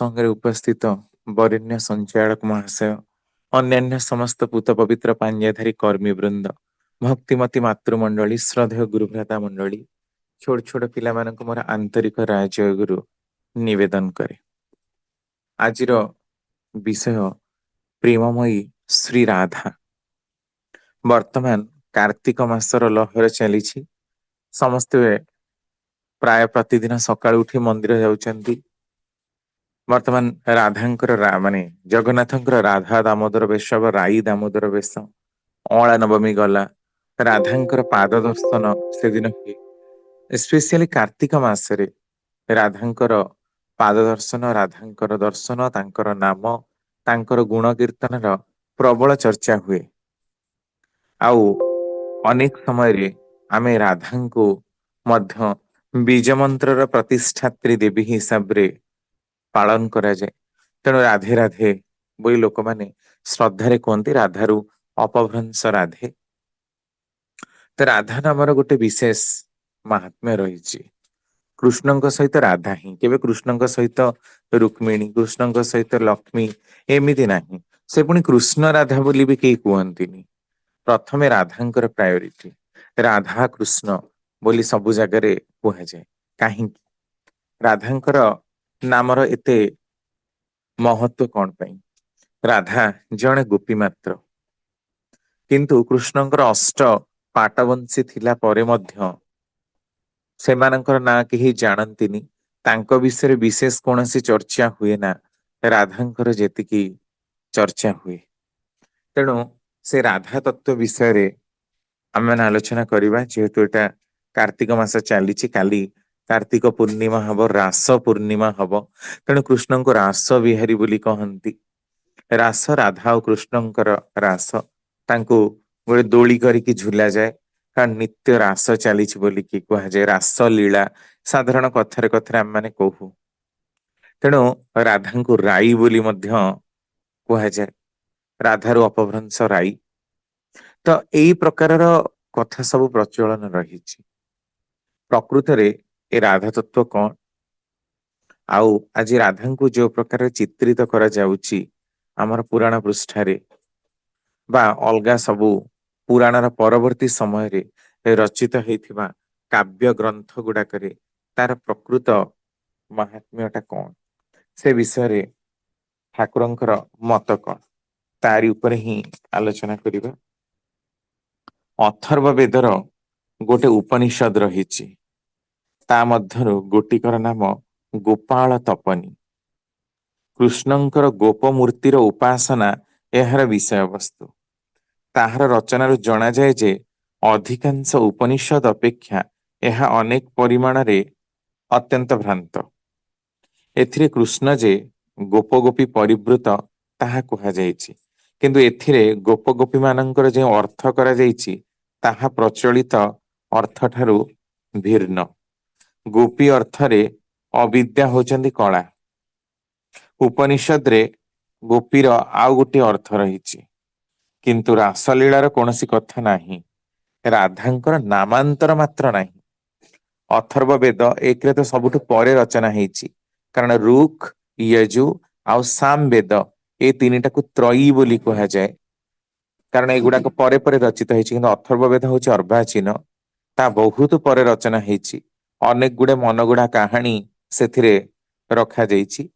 सत्संग उपस्थित वरेण्य संचालक महाशय, अन्यान्य समस्त पूत पवित्र पांड्यधारी कर्मी वृंद, भक्तिमती मातृमंडली, श्रद्धेय गुरुभ्राता मंडली, छोट छोट पिला मानक मोर आंतरिक राजय गुरु निवेदन करे। आज विषय प्रेममयी श्री राधा। वर्तमान कार्तिक मासर लहर चली, समस्ते प्राय प्रतिदिन सकाळु उठी मंदिर जाउछन्ति। वर्तमान राधांकर माने जगन्नाथंकर राधा दामोदर वेश, राई दामोदर वेश, अँला नवमी गला, राधांकर पाद दर्शन से दिन हुए। स्पेशली कार्तिक मासरे राधांकर पाद दर्शन, राधांकर दर्शन, तांकर नाम, तांकर गुण कीर्तन प्रबल चर्चा हुए। आउ अनेक समय रे आमे राधा को मध्य बीज मंत्र प्रतिष्ठात्री देवी हिसाब रे पालन करा जाए। तेणु राधे राधे बोली लोक माने श्रद्धारे कहते राधारु अपभ्रंश राधे। तो राधा नामर गोटे विशेष महात्म्य रही। कृष्णଙ୍କ सहित राधा ही, केवे कृष्णଙ୍କ सहित रुक्मिणी, कृष्णଙ୍କ सहित लक्ष्मी एमिति नाही। से पुणी कृष्ण राधा बोली भी केही कहन्तिनी। प्रथमे राधांकर प्रायोरिटी, राधा कृष्ण बोली सबु जगह कह जाए। कहीं राधांकर नामर एते महत्व कौन पाई? राधा जड़े गोपी मात्र, किंतु कृष्णंकर अष्ट पाटवंशी थिला परे मध्य सेमानंकर ना केही जानन्तिनी। तांको विषय विशेष कोनसी चर्चा हुए ना, राधांकर जेतिकी चर्चा हुए। तेणु से राधा तत्व विषय रे आमे आलोचना करिबा। जेहेतु एटा कार्तिक मास चली, काली कार्तिक पूर्णिमा हब, रास पूर्णिमा हब। तेणु कृष्ण को रास बिहारी बोली कहती। रास राधा और कृष्णंकर रास, तांको गोटे दोली करिकी झुला जाए, कारण नित्य रास चली बोली कि कह जाए। रास लीला साधारण कथारे कथारे आम माने कहू। तेणु राधा को राई बोली मध्य कह जाए, राधारु अपभ्रंश राई। तो यही प्रकार कथा सब प्रचलन रही। प्रकृत रे ए राधा तत्व कौन? आउ आज राधा को जो प्रकार चित्रित करा जाउची आमर पुराण पृष्ठारे बा अलगा सबु पुराणर परवर्ती समय रे रचित हेथिबा काव्य ग्रंथ गुड़ाकरे तार प्रकृत महात्म्यटा कौन, से विषय रे ठाकुरंकर मत कौन, तारी ऊपर ही आलोचना करिबा। अथर्व वेदर गोटे उपनिषद रहिछि, ता मध्यरु गोटिकर नाम गोपाल तपनी। कृष्णंकर गोप मूर्तिर उपासना एहार विषय वस्तु। ताहार रचनारु जणा जाए जे अधिकांश उपनिषद अपेक्षा यह अनेक परिमाण रे अत्यंत भ्रांत। एथिरे कृष्ण जे गोप गोपी परिवृत ताहा कहा जाइछि, किंतु एथिरे गोप गोपी मानंकर जे अर्थ करा जाइछि ताहा प्रचलित अर्थ ठारू भिन्न। गोपी अर्थरे अविद्या होचंदी कला। उपनिषद रे गोपीर आउ गोटे अर्थ रहिछि, किंतु रासलीलार कौनसी कथा नाही। राधांकर नामांतर मात्र नाही। अथर्व वेद एक तो सबुठु परे रचना हेछि, कारण रुख, यजु आउ साम वेद ए तीनिटा को त्रयी बोली कहा जाए, कारण एगुड़ा परे परे रचित हेछि। किंतु अथर्व वेद होछि अर्वाचीन, ता बहुत परे रचना हेछि। अनेक गुड़े मनगुड़ा कहानी सेथिरे रखा जाइछि।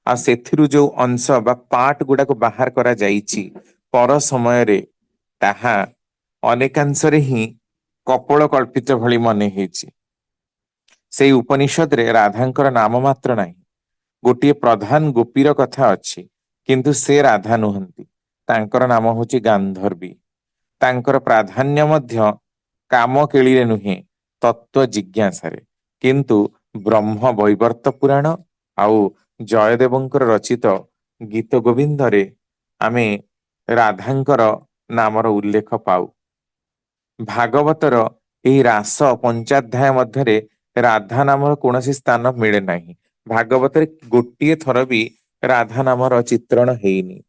आ सेथिरु जो अंश बा पार्ट गुड़ा को बाहर करा जाइछि पर समय रे, ताहा अनेकांशरे ही कपोल कल्पित भली मने हेछि। सेई उपनिषद रे राधांकर नाम मात्र नाही। गोटिए प्रधान गोपीर कथा अछि, किंतु से राधा नुहंती। तांकर नाम होछि गांधर्वी। तांकर प्राधान्य मध्य काम केलिरे नुहे, तत्व जिज्ञासारे। किंतु ब्रह्म वैवर्त पुराण आउ जयदेवंकर रचित गीत गोविंद रे आमे राधांकर नामर उल्लेख पाऊ। भागवतर एही रास पंचाध्याय मध्यरे राधा नामर कौनसी स्थान मिले नाही। भागवत गोटे थर भी राधा नामर चित्रण हेइनी।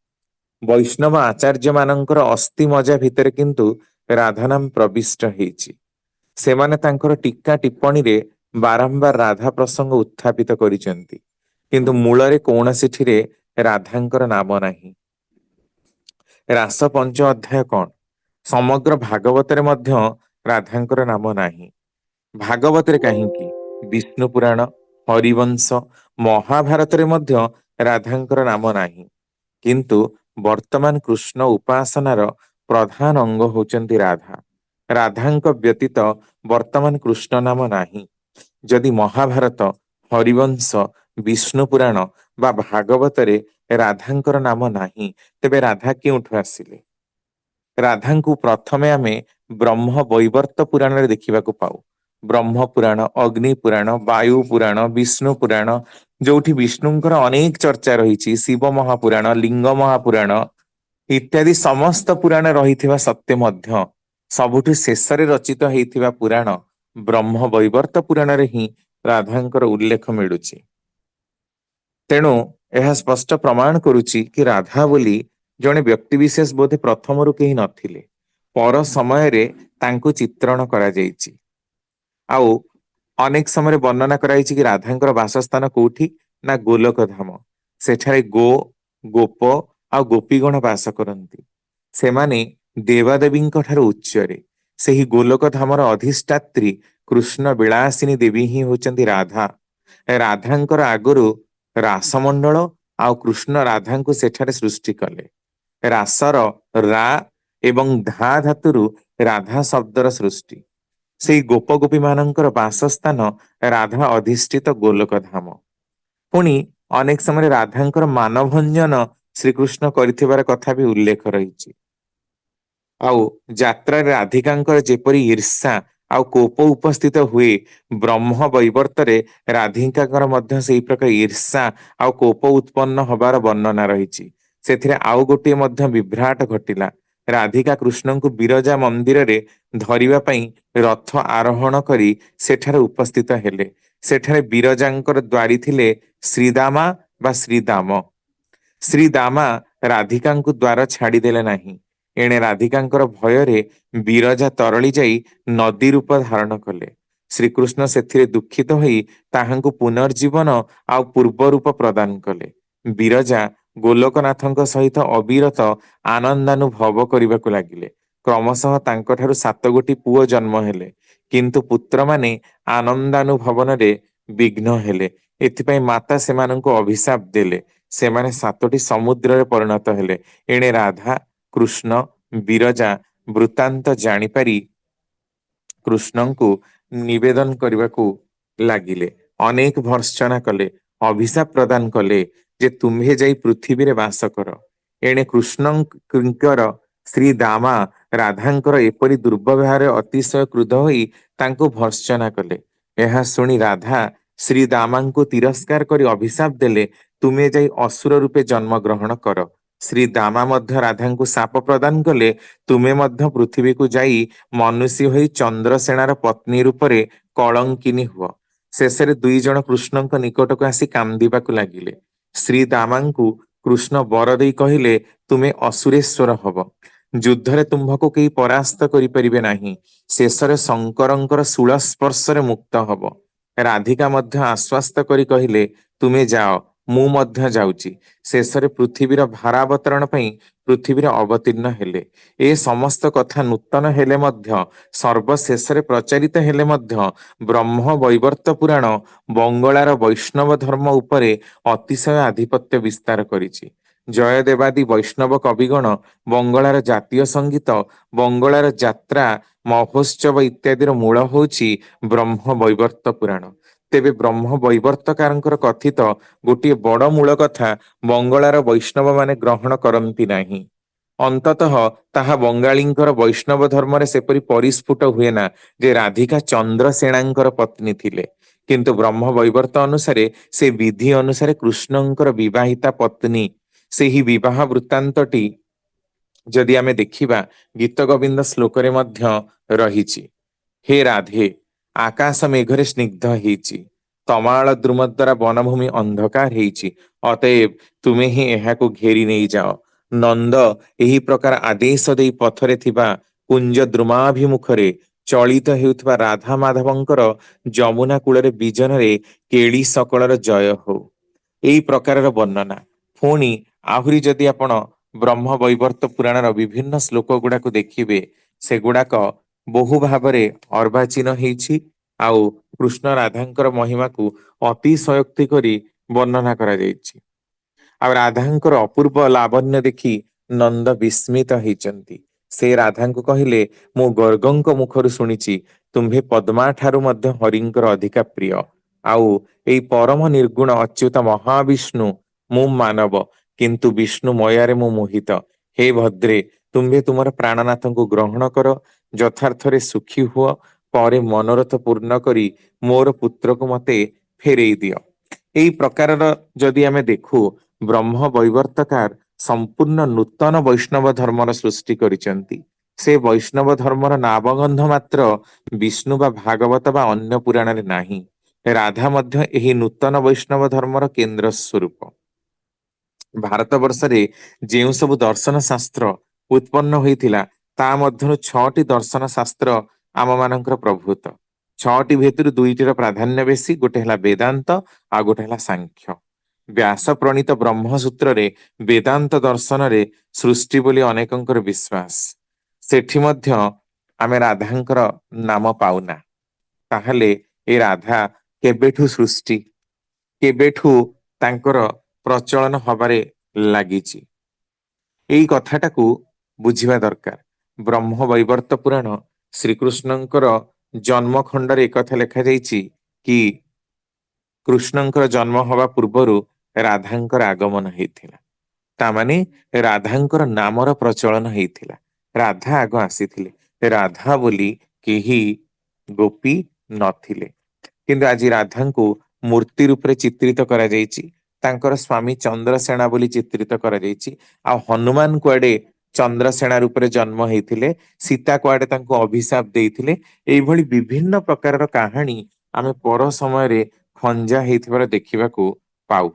वैष्णव आचार्य मानकर अस्थि मजा भितर किंतु राधा नाम प्रविष्ट हेइछि। सेमाने तांकर टीका टिप्पणी रे बारंबार राधा प्रसंग उत्थापित करिसेंती। କିନ୍ତୁ ମୂଳରେ କୌଣସିଥିରେ ରାଧାଙ୍କର ନାମ ନାହିଁ। ରାସ ପଞ୍ଚ ଅଧ୍ୟାୟ କଣ? ସମଗ୍ର ଭାଗବତରେ ମଧ୍ୟ ରାଧାଙ୍କର ନାମ ନାହିଁ। ଭାଗବତରେ କାହିଁକି? ବିଷ୍ଣୁ ପୁରାଣ, ହରିବଂଶ, ମହାଭାରତରେ ମଧ୍ୟ ରାଧାଙ୍କର ନାମ ନାହିଁ। କିନ୍ତୁ ବର୍ତ୍ତମାନ କୃଷ୍ଣ ଉପାସନାର ପ୍ରଧାନ ଅଙ୍ଗ ହେଉଛନ୍ତି ରାଧା। ରାଧାଙ୍କ ବ୍ୟତୀତ ବର୍ତ୍ତମାନ କୃଷ୍ଣ ନାମ ନାହିଁ। ଯଦି ମହାଭାରତ, ହରିବଂଶ, ବିଷ୍ଣୁ ପୁରାଣ ବା ଭାଗବତରେ ରାଧାଙ୍କର ନାମ ନାହିଁ, ତେବେ ରାଧା କେଉଁଠୁ ଆସିଲେ? ରାଧାଙ୍କୁ ପ୍ରଥମେ ଆମେ ବ୍ରହ୍ମ ବୈବର୍ତ ପୁରାଣରେ ଦେଖିବାକୁ ପାଉ। ବ୍ରହ୍ମ ପୁରାଣ, ଅଗ୍ନି ପୁରାଣ, ବାୟୁ ପୁରାଣ, ବିଷ୍ଣୁ ପୁରାଣ, ଯୋଉଠି ବିଷ୍ଣୁଙ୍କର ଅନେକ ଚର୍ଚ୍ଚା ରହିଛି, ଶିବ ମହାପୁରାଣ, ଲିଙ୍ଗ ମହାପୁରାଣ ଇତ୍ୟାଦି ସମସ୍ତ ପୁରାଣ ରହିଥିବା ସତ୍ତ୍ୱେ ମଧ୍ୟ ସବୁଠୁ ଶେଷରେ ରଚିତ ହେଇଥିବା ପୁରାଣ ବ୍ରହ୍ମ ବୈବର୍ତ ପୁରାଣରେ ହିଁ ରାଧାଙ୍କର ଉଲ୍ଲେଖ ମିଳୁଛି। ତେଣୁ ଏହା ସ୍ପଷ୍ଟ ପ୍ରମାଣ କରୁଛି କି ରାଧା ବୋଲି ଜଣେ ବ୍ୟକ୍ତିବିଶେଷ ବୋଧେ ପ୍ରଥମରୁ କେହି ନଥିଲେ, ପର ସମୟରେ ତାଙ୍କୁ ଚିତ୍ରଣ କରାଯାଇଛି। ଆଉ ଅନେକ ସମୟରେ ବର୍ଣ୍ଣନା କରାଯାଇଛି କି ରାଧାଙ୍କର ବାସସ୍ଥାନ କୋଉଠି ନା ଗୋଲକ ଧାମ। ସେଠାରେ ଗୋପ ଆଉ ଗୋପୀଗଣ ବାସ କରନ୍ତି। ସେମାନେ ଦେବାଦେବୀଙ୍କ ଠାରୁ ଉଚ୍ଚରେ। ସେହି ଗୋଲକ ଧାମର ଅଧିଷ୍ଠାତ୍ରୀ କୃଷ୍ଣ ବିଳାସିନୀ ଦେବୀ ହିଁ ହେଉଛନ୍ତି ରାଧା। ରାଧାଙ୍କର ଆଗରୁ ରାସମଣ୍ଡଳ ଆଉ କୃଷ୍ଣ ରାଧାଙ୍କୁ ସେଠାରେ ସୃଷ୍ଟି କଲେ। ରାସର ରା ଏବଂ ଧା ଧାତୁରୁ ରାଧା ଶବ୍ଦର ସୃଷ୍ଟି। ସେଇ ଗୋପଗୋପୀ ମାନଙ୍କର ବାସସ୍ଥାନ ରାଧା ଅଧିଷ୍ଠିତ ଗୋଲକ ଧାମ। ପୁଣି ଅନେକ ସମୟରେ ରାଧାଙ୍କର ମାନଭଞ୍ଜନ ଶ୍ରୀକୃଷ୍ଣ କରିଥିବାର କଥା ବି ଉଲ୍ଲେଖ ରହିଛି। ଆଉ ଯାତ୍ରାରେ ରାଧିକାଙ୍କର ଯେପରି ଈର୍ଷା ଆଉ କୋପ ଉପସ୍ଥିତ ହୁଏ, ବ୍ରହ୍ମ ବୈବର୍ତ୍ତରେ ରାଧିକାଙ୍କର ମଧ୍ୟ ସେଇ ପ୍ରକାର ଈର୍ଷା ଆଉ କୋପ ଉତ୍ପନ୍ନ ହବାର ବର୍ଣ୍ଣନା ରହିଛି। ସେଥିରେ ଆଉ ଗୋଟିଏ ମଧ୍ୟ ବିଭ୍ରାଟ ଘଟିଲା। ରାଧିକା କୃଷ୍ଣଙ୍କୁ ବିରଜା ମନ୍ଦିରରେ ଧରିବା ପାଇଁ ରଥ ଆରୋହଣ କରି ସେଠାରେ ଉପସ୍ଥିତ ହେଲେ। ସେଠାରେ ବିରଜାଙ୍କର ଦ୍ୱାରୀ ଥିଲେ ଶ୍ରୀଦାମା ବା ଶ୍ରୀଦାମ। ଶ୍ରୀଦାମା ରାଧିକାଙ୍କୁ ଦ୍ୱାର ଛାଡିଦେଲେ ନାହିଁ। ଏଣେ ରାଧିକାଙ୍କର ଭୟରେ ବିରଜା ତରଳି ଯାଇ ନଦୀ ରୂପ ଧାରଣ କଲେ। ଶ୍ରୀକୃଷ୍ଣ ସେଥିରେ ଦୁଃଖିତ ହୋଇ ତାହାଙ୍କୁ ପୁନର୍ଜୀବନ ଆଉ ପୂର୍ବ ରୂପ ପ୍ରଦାନ କଲେ। ବିରଜା ଗୋଲୋକନାଥଙ୍କ ସହିତ ଅବିରତ ଆନନ୍ଦାନୁଭବ କରିବାକୁ ଲାଗିଲେ। କ୍ରମଶଃ ତାଙ୍କଠାରୁ 7 ଗୋଟି ପୁଅ ଜନ୍ମ ହେଲେ, କିନ୍ତୁ ପୁତ୍ରମାନେ ଆନନ୍ଦାନୁଭବନରେ ବିଘ୍ନ ହେଲେ। ଏଥିପାଇଁ ମାତା ସେମାନଙ୍କୁ ଅଭିଶାପ ଦେଲେ। ସେମାନେ 7ଟି ସମୁଦ୍ରରେ ପରିଣତ ହେଲେ। ଏଣେ ରାଧା, କୃଷ୍ଣ, ବିରଜା ବୃତ୍ତାନ୍ତ ଜାଣିପାରି କୃଷ୍ଣଙ୍କୁ ନିବେଦନ କରିବାକୁ ଲାଗିଲେ। ଅନେକ ଭର୍ତ୍ସନା କଲେ, ଅଭିଶାପ ପ୍ରଦାନ କଲେ ଯେ ତୁମ୍ଭେ ଯାଇ ପୃଥିବୀରେ ବାସ କର। ଏଣେ କୃଷ୍ଣଙ୍କର ଶ୍ରୀ ଦାମା ରାଧାଙ୍କର ଏପରି ଦୁର୍ବ୍ୟବହାରରେ ଅତିଶୟ କ୍ରୁଦ୍ଧ ହୋଇ ତାଙ୍କୁ ଭର୍ତ୍ସନା କଲେ। ଏହା ଶୁଣି ରାଧା ଶ୍ରୀ ଦାମାଙ୍କୁ ତିରସ୍କାର କରି ଅଭିଶାପ ଦେଲେ, ତୁମେ ଯାଇ ଅସୁର ରୂପେ ଜନ୍ମ ଗ୍ରହଣ କର। ଶ୍ରୀ ଦାମା ମଧ୍ୟ ରାଧାଙ୍କୁ ଶାପ ପ୍ରଦାନ କଲେ, ତୁମେ ମଧ୍ୟ ପୃଥିବୀକୁ ଯାଇ ମନୁଷ୍ୟ ହୋଇ ଚନ୍ଦ୍ରସେଣାର ପତ୍ନୀ ରୂପରେ କଳଙ୍କିନୀ ହୁଅ। ଶେଷରେ 2 ଜଣ କୃଷ୍ଣଙ୍କ ନିକଟକୁ ଆସି କାନ୍ଦିବାକୁ ଲାଗିଲେ। ଶ୍ରୀ ଦାମାଙ୍କୁ କୃଷ୍ଣ ବର ଦେଇ କହିଲେ, ତୁମେ ଅସୁରେଶ୍ୱର ହବ। ଯୁଦ୍ଧରେ ତୁମ୍ଭକୁ କେହି ପରାସ୍ତ କରିପାରିବେ ନାହିଁ। ଶେଷରେ ଶଙ୍କରଙ୍କର ଶୂଳ ସ୍ପର୍ଶରେ ମୁକ୍ତ ହବ। ରାଧିକା ମଧ୍ୟ ଆଶ୍ଵସ୍ତ କରି କହିଲେ, ତୁମେ ଯାଅ, ମୁଁ ମଧ୍ୟ ଯାଉଛି। ଶେଷରେ ପୃଥିବୀର ଭାରାବତରଣ ପାଇଁ ପୃଥିବୀରେ ଅବତୀର୍ଣ୍ଣ ହେଲେ। ଏ ସମସ୍ତ କଥା ନୂତନ ହେଲେ ମଧ୍ୟ, ସର୍ବଶେଷରେ ପ୍ରଚାରିତ ହେଲେ ମଧ୍ୟ ବ୍ରହ୍ମ ବୈବର୍ତ ପୁରାଣ ବଙ୍ଗଳାର ବୈଷ୍ଣବ ଧର୍ମ ଉପରେ ଅତିଶୟ ଆଧିପତ୍ୟ ବିସ୍ତାର କରିଛି। ଜୟଦେବାଦୀ ବୈଷ୍ଣବ କବିଗଣ ବଙ୍ଗଳାର ଜାତୀୟ ସଙ୍ଗୀତ, ବଙ୍ଗଳାର ଯାତ୍ରା ମହୋତ୍ସବ ଇତ୍ୟାଦିର ମୂଳ ହେଉଛି ବ୍ରହ୍ମ ବୈବର୍ତ ପୁରାଣ। ତେବେ ବ୍ରହ୍ମ ବୈବର୍ତ୍ତକାରଙ୍କର କଥିତ ଗୋଟିଏ ବଡ଼ ମୂଳ କଥା ବଙ୍ଗଳାର ବୈଷ୍ଣବ ମାନେ ଗ୍ରହଣ କରନ୍ତି ନାହିଁ। ଅନ୍ତତଃ ତାହା ବଙ୍ଗାଳୀଙ୍କର ବୈଷ୍ଣବ ଧର୍ମରେ ସେପରି ପରିସ୍ଫୁଟ ହୁଏ ନା ଯେ ରାଧିକା ଚନ୍ଦ୍ରସେଣାଙ୍କର ପତ୍ନୀ ଥିଲେ। କିନ୍ତୁ ବ୍ରହ୍ମ ବୈବର୍ତ ଅନୁସାରେ ସେ ବିଧି ଅନୁସାରେ କୃଷ୍ଣଙ୍କର ବିବାହିତା ପତ୍ନୀ। ସେହି ବିବାହ ବୃତ୍ତାନ୍ତଟି ଯଦି ଆମେ ଦେଖିବା, ଗୀତ ଗୋବିନ୍ଦ ଶ୍ଲୋକରେ ମଧ୍ୟ ରହିଛି। ହେ ରାଧେ, ଆକାଶ ମେଘରେ ସ୍ନିଗ୍ଧ ହେଇଛି, ତମାଳ ଦ୍ରୁମ ଦ୍ୱାରା ବନଭୂମି ଅନ୍ଧକାର ହେଇଛି, ଅତଏବ ତୁମେ ହିଁ ଏହାକୁ ଘେରି ନେଇଯାଅ। ନନ୍ଦ ଏହି ପ୍ରକାର ଆଦେଶ ଦେଇ ପଥରେ ଥିବା କୁଞ୍ଜ ଦ୍ରୁମାଭିମୁଖରେ ଚଳିତ ହେଉଥିବା ରାଧା ମାଧବଙ୍କର ଯମୁନା କୂଳରେ ବିଜନରେ କେଳି ସକଳର ଜୟ ହଉ। ଏଇ ପ୍ରକାରର ବର୍ଣ୍ଣନା। ପୁଣି ଆହୁରି ଯଦି ଆପଣ ବ୍ରହ୍ମ ବୈବର୍ତ ପୁରାଣର ବିଭିନ୍ନ ଶ୍ଲୋକ ଗୁଡାକୁ ଦେଖିବେ, ସେଗୁଡାକ ବହୁ ଭାବରେ ଅର୍ବାଚୀନ ହେଇଛି, ଆଉ କୃଷ୍ଣ ରାଧାଙ୍କର ମହିମାକୁ ଅତିଶୟୋକ୍ତି କରି ବର୍ଣ୍ଣନା କରାଯାଇଛି। ଆଉ ରାଧାଙ୍କର ଅପୂର୍ବ ଲାବଣ୍ୟ ଦେଖି ନନ୍ଦ ବିସ୍ମିତ ହେଇଛନ୍ତି। ସେ ରାଧାଙ୍କୁ କହିଲେ, ମୁଁ ଗର୍ଗଙ୍କ ମୁଖରୁ ଶୁଣିଛି ତୁମ୍ଭେ ପଦ୍ମା ଠାରୁ ମଧ୍ୟ ହରିଙ୍କର ଅଧିକା ପ୍ରିୟ। ଆଉ ଏଇ ପରମ ନିର୍ଗୁଣ ଅଚ୍ୟୁତ ମହାବିଷ୍ଣୁ ମୁଁ ମାନବ, କିନ୍ତୁ ବିଷ୍ଣୁ ମୟାରେ ମୁଁ ମୋହିତ। ହେ ଭଦ୍ରେ, ତୁମ୍ଭେ ତୁମର ପ୍ରାଣନାଥଙ୍କୁ ଗ୍ରହଣ କର, ଯଥାର୍ଥରେ ସୁଖୀ ହୁଅ, ପରେ ମନୋରଥ ପୂର୍ଣ୍ଣ କରି ମୋର ପୁତ୍ରକୁ ମତେ ଫେରେଇ ଦିଅ। ଏଇ ପ୍ରକାରର ଯଦି ଆମେ ଦେଖୁ, ବ୍ରହ୍ମ ବୈବର୍ତ୍ତକାର ସମ୍ପୂର୍ଣ୍ଣ ନୂତନ ବୈଷ୍ଣବ ଧର୍ମର ସୃଷ୍ଟି କରିଛନ୍ତି। ସେ ବୈଷ୍ଣବ ଧର୍ମର ନାବଗନ୍ଧ ମାତ୍ର ବିଷ୍ଣୁ ବା ଭାଗବତ ବା ଅନ୍ୟ ପୁରାଣରେ ନାହିଁ। ରାଧା ମଧ୍ୟ ଏହି ନୂତନ ବୈଷ୍ଣବ ଧର୍ମର କେନ୍ଦ୍ର ସ୍ୱରୂପ। ଭାରତ ବର୍ଷରେ ଯେଉଁ ସବୁ ଦର୍ଶନ ଶାସ୍ତ୍ର ଉତ୍ପନ୍ନ ହୋଇଥିଲା, ତା ମଧ୍ୟରୁ 6ଟି ଦର୍ଶନ ଶାସ୍ତ୍ର ଆମ ମାନଙ୍କର ପ୍ରଭୂତ। 6ଟି ଭିତରୁ 2ଟିର ପ୍ରାଧାନ୍ୟ ବେଶୀ, ଗୋଟେ ହେଲା ବେଦାନ୍ତ, ଆଉ ଗୋଟେ ହେଲା ସାଂଖ୍ୟ। ବ୍ୟାସ ପ୍ରଣୀତ ବ୍ରହ୍ମସୂତ୍ରରେ ବେଦାନ୍ତ ଦର୍ଶନରେ ସୃଷ୍ଟି ବୋଲି ଅନେକଙ୍କର ବିଶ୍ୱାସ। ସେଠି ମଧ୍ୟ ଆମେ ରାଧାଙ୍କର ନାମ ପାଉନା। ତାହେଲେ ଏ ରାଧା କେବେଠୁ ସୃଷ୍ଟି, କେବେଠୁ ତାଙ୍କର ପ୍ରଚଳନ ହବାରେ ଲାଗିଛି, ଏଇ କଥାଟାକୁ ବୁଝିବା ଦରକାର। ବ୍ରହ୍ମ ବୈବର୍ତ ପୁରାଣ ଶ୍ରୀକୃଷ୍ଣଙ୍କର ଜନ୍ମ ଖଣ୍ଡରେ ଏକଥା ଲେଖାଯାଇଛି କି କୃଷ୍ଣଙ୍କର ଜନ୍ମ ହେବା ପୂର୍ବରୁ ରାଧାଙ୍କର ଆଗମନ ହେଇଥିଲା। ତାମାନେ ରାଧାଙ୍କର ନାମର ପ୍ରଚଳନ ହେଇଥିଲା। ରାଧା ଆଗ ଆସିଥିଲେ। ରାଧା ବୋଲି କେହି ଗୋପୀ ନଥିଲେ। କିନ୍ତୁ ଆଜି ରାଧାଙ୍କୁ ମୂର୍ତ୍ତି ରୂପରେ ଚିତ୍ରିତ କରାଯାଇଛି। ତାଙ୍କର ସ୍ୱାମୀ ଚନ୍ଦ୍ରସେନା ବୋଲି ଚିତ୍ରିତ କରାଯାଇଛି। ଆଉ ହନୁମାନ କୁଆଡେ ଚନ୍ଦ୍ରସେନା ରୂପରେ ଜନ୍ମ ହେଇଥିଲେ, ସୀତା କୁଆଡେ ତାଙ୍କୁ ଅଭିଶାପ ଦେଇଥିଲେ। ଏଇଭଳି ବିଭିନ୍ନ ପ୍ରକାରର କାହାଣୀ ଆମେ ପର ସମୟରେ ଖଞ୍ଜା ହେଇଥିବାର ଦେଖିବାକୁ ପାଉ।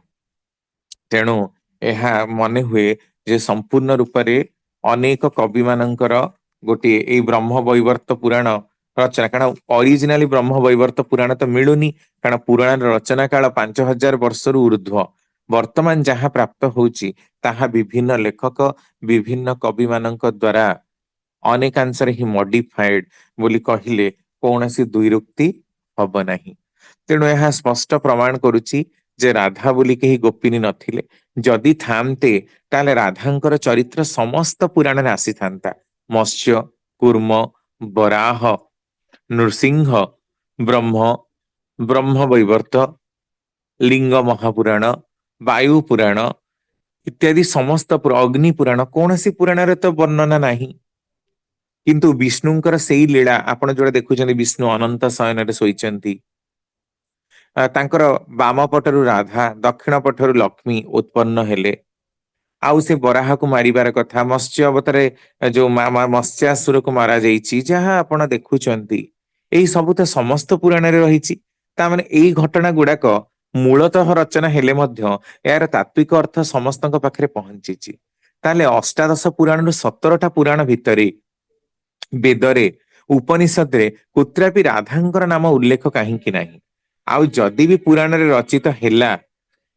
ତେଣୁ ଏହା ମନେ ହୁଏ ଯେ ସମ୍ପୂର୍ଣ୍ଣ ରୂପରେ ଅନେକ କବି ମାନଙ୍କର ଗୋଟିଏ ଏଇ ବ୍ରହ୍ମ ବୈବର୍ତ ପୁରାଣ ରଚନା। କାରଣ ଅରିଜିନାଲି ବ୍ରହ୍ମ ବୈବର୍ତ ପୁରାଣ ତ ମିଳୁନି, କାରଣ ପୁରାଣର ରଚନା କାଳ 5000 ବର୍ଷରୁ ଉର୍ଦ୍ଧ୍ୱ। ବର୍ତ୍ତମାନ ଯାହା ପ୍ରାପ୍ତ ହଉଛି ତାହା ବିଭିନ୍ନ ଲେଖକ, ବିଭିନ୍ନ କବି ମାନଙ୍କ ଦ୍ଵାରା ଅନେକାଂଶରେ ହିଁ ମଡିଫାଏଡ ବୋଲି କହିଲେ କୌଣସି ଦ୍ୱିରୁକ୍ତି ହବ ନାହିଁ। ତେଣୁ ଏହା ସ୍ପଷ୍ଟ ପ୍ରମାଣ କରୁଛି ଯେ ରାଧା ବୋଲି କେହି ଗୋପିନୀ ନଥିଲେ। ଯଦି ଥାନ୍ତେ ତାହେଲେ ରାଧାଙ୍କର ଚରିତ୍ର ସମସ୍ତ ପୁରାଣରେ ଆସିଥାନ୍ତା। ମତ୍ସ୍ୟ, କୁର୍ମ, ବରାହ, ନୃସିଂହ, ବ୍ରହ୍ମ, ବ୍ରହ୍ମ ବୈବର୍ତ, ଲିଙ୍ଗ ମହାପୁରାଣ, ବାୟୁ ପୁରାଣ ଇତ୍ୟାଦି ସମସ୍ତ ଅଗ୍ନି ପୁରାଣ, କୌଣସି ପୁରାଣରେ ତ ବର୍ଣ୍ଣନା ନାହିଁ। କିନ୍ତୁ ବିଷ୍ଣୁଙ୍କର ସେଇ ଲୀଳା ଆପଣ ଯୋଉଟା ଦେଖୁଛନ୍ତି, ବିଷ୍ଣୁ ଅନନ୍ତ ଶୟନରେ ଶୋଇଛନ୍ତି। ତାଙ୍କର ବାମ ପଟରୁ ରାଧା, ଦକ୍ଷିଣ ପଟରୁ ଲକ୍ଷ୍ମୀ ଉତ୍ପନ୍ନ ହେଲେ। ଆଉ ସେ ବରାହକୁ ମାରିବାର କଥା, ମତ୍ସ୍ୟ ଅବତାରେ ଯୋଉ ମତ୍ସ୍ୟାସୁରକୁ ମାରାଯାଇଛି, ଯାହା ଆପଣ ଦେଖୁଛନ୍ତି ଏଇ ସବୁ ତ ସମସ୍ତ ପୁରାଣରେ ରହିଛି। ତାମାନେ ଏଇ ଘଟଣା ଗୁଡାକ ମୂଳତଃ ରଚନା ହେଲେ ମଧ୍ୟ ଏହାର ତାତ୍ବିକ ଅର୍ଥ ସମସ୍ତଙ୍କ ପାଖରେ ପହଞ୍ଚିଛି। ତାହେଲେ ଅଷ୍ଟାଦଶ ପୁରାଣରୁ 17ଟା ପୁରାଣ ଭିତରେ ବେଦରେ, ଉପନିଷଦରେ କୁତ୍ରାପି ରାଧାଙ୍କର ନାମ ଉଲ୍ଲେଖ କାହିଁକି ନାହିଁ? ଆଉ ଯଦି ବି ପୁରାଣରେ ରଚିତ ହେଲା,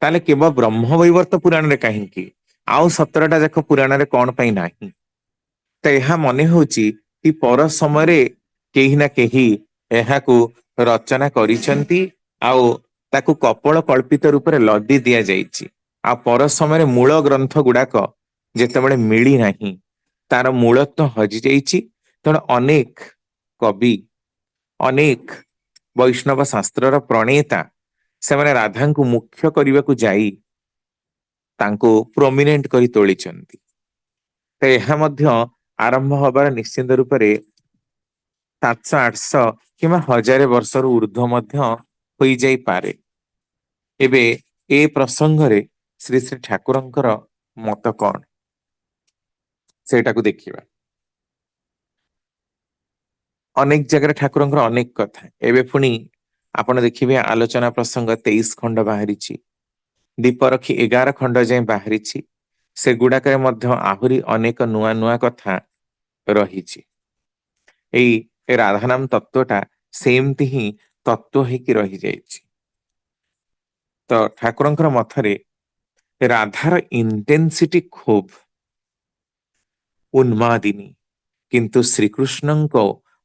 ତାହେଲେ କେବଳ ବ୍ରହ୍ମ ବୈବର୍ତ ପୁରାଣରେ କାହିଁକି? ଆଉ 17ଟା ଯାକ ପୁରାଣରେ କଣ ପାଇଁ ନାହିଁ? ତ ଏହା ମନେ ହଉଛି କି ପର ସମୟରେ କେହି ନା କେହି ଏହାକୁ ରଚନା କରିଛନ୍ତି, ଆଉ ତାକୁ କପଳ କଳ୍ପିତ ରୂପରେ ଲଦି ଦିଆଯାଇଛି। ଆଉ ପର ସମୟରେ ମୂଳ ଗ୍ରନ୍ଥ ଗୁଡାକ ଯେତେବେଳେ ମିଳି ନାହିଁ, ତାର ମୂଳତ୍ୱ ହଜି ଯାଇଛି। ତେଣୁ ଅନେକ କବି, ଅନେକ ବୈଷ୍ଣବ ଶାସ୍ତ୍ରର ପ୍ରଣେତା, ସେମାନେ ରାଧାଙ୍କୁ ମୁଖ୍ୟ କରିବାକୁ ଯାଇ ତାଙ୍କୁ ପ୍ରୋମିନେଣ୍ଟ କରି ତୋଳିଛନ୍ତି। ତ ଏହା ମଧ୍ୟ ଆରମ୍ଭ ହବାର ନିଶ୍ଚିନ୍ତ ରୂପରେ 700, 800 କିମ୍ବା 1000 ବର୍ଷରୁ ଉର୍ଦ୍ଧ୍ୱ ମଧ୍ୟ ହୋଇଯାଇପାରେ। ଏବେ ଏ ପ୍ରସଙ୍ଗରେ ଶ୍ରୀ ଶ୍ରୀ ଠାକୁରଙ୍କର ମତ କଣ, ସେଇଟାକୁ ଦେଖିବା। ଅନେକ ଜାଗାରେ ଠାକୁରଙ୍କର ଅନେକ କଥା। ଏବେ ପୁଣି ଆପଣ ଦେଖିବେ ଆଲୋଚନା ପ୍ରସଙ୍ଗ 23 ଖଣ୍ଡ ବାହାରିଛି, ଦୀପରଖି 11 ଖଣ୍ଡ ଯାଏଁ ବାହାରିଛି। ସେଗୁଡାକରେ ମଧ୍ୟ ଆହୁରି ଅନେକ ନୂଆ ନୂଆ କଥା ରହିଛି। ଏଇ ରାଧାନାମ ତତ୍ଵଟା ସେମିତି ହିଁ ତତ୍ଵ ହେଇକି ରହିଯାଇଛି। ତ ଠାକୁରଙ୍କର ମତରେ ରାଧାର ଇଣ୍ଟେନ୍ସିଟି ଖୁବ ଉନ୍ମାଦିନୀ, କିନ୍ତୁ ଶ୍ରୀକୃଷ୍ଣଙ୍କ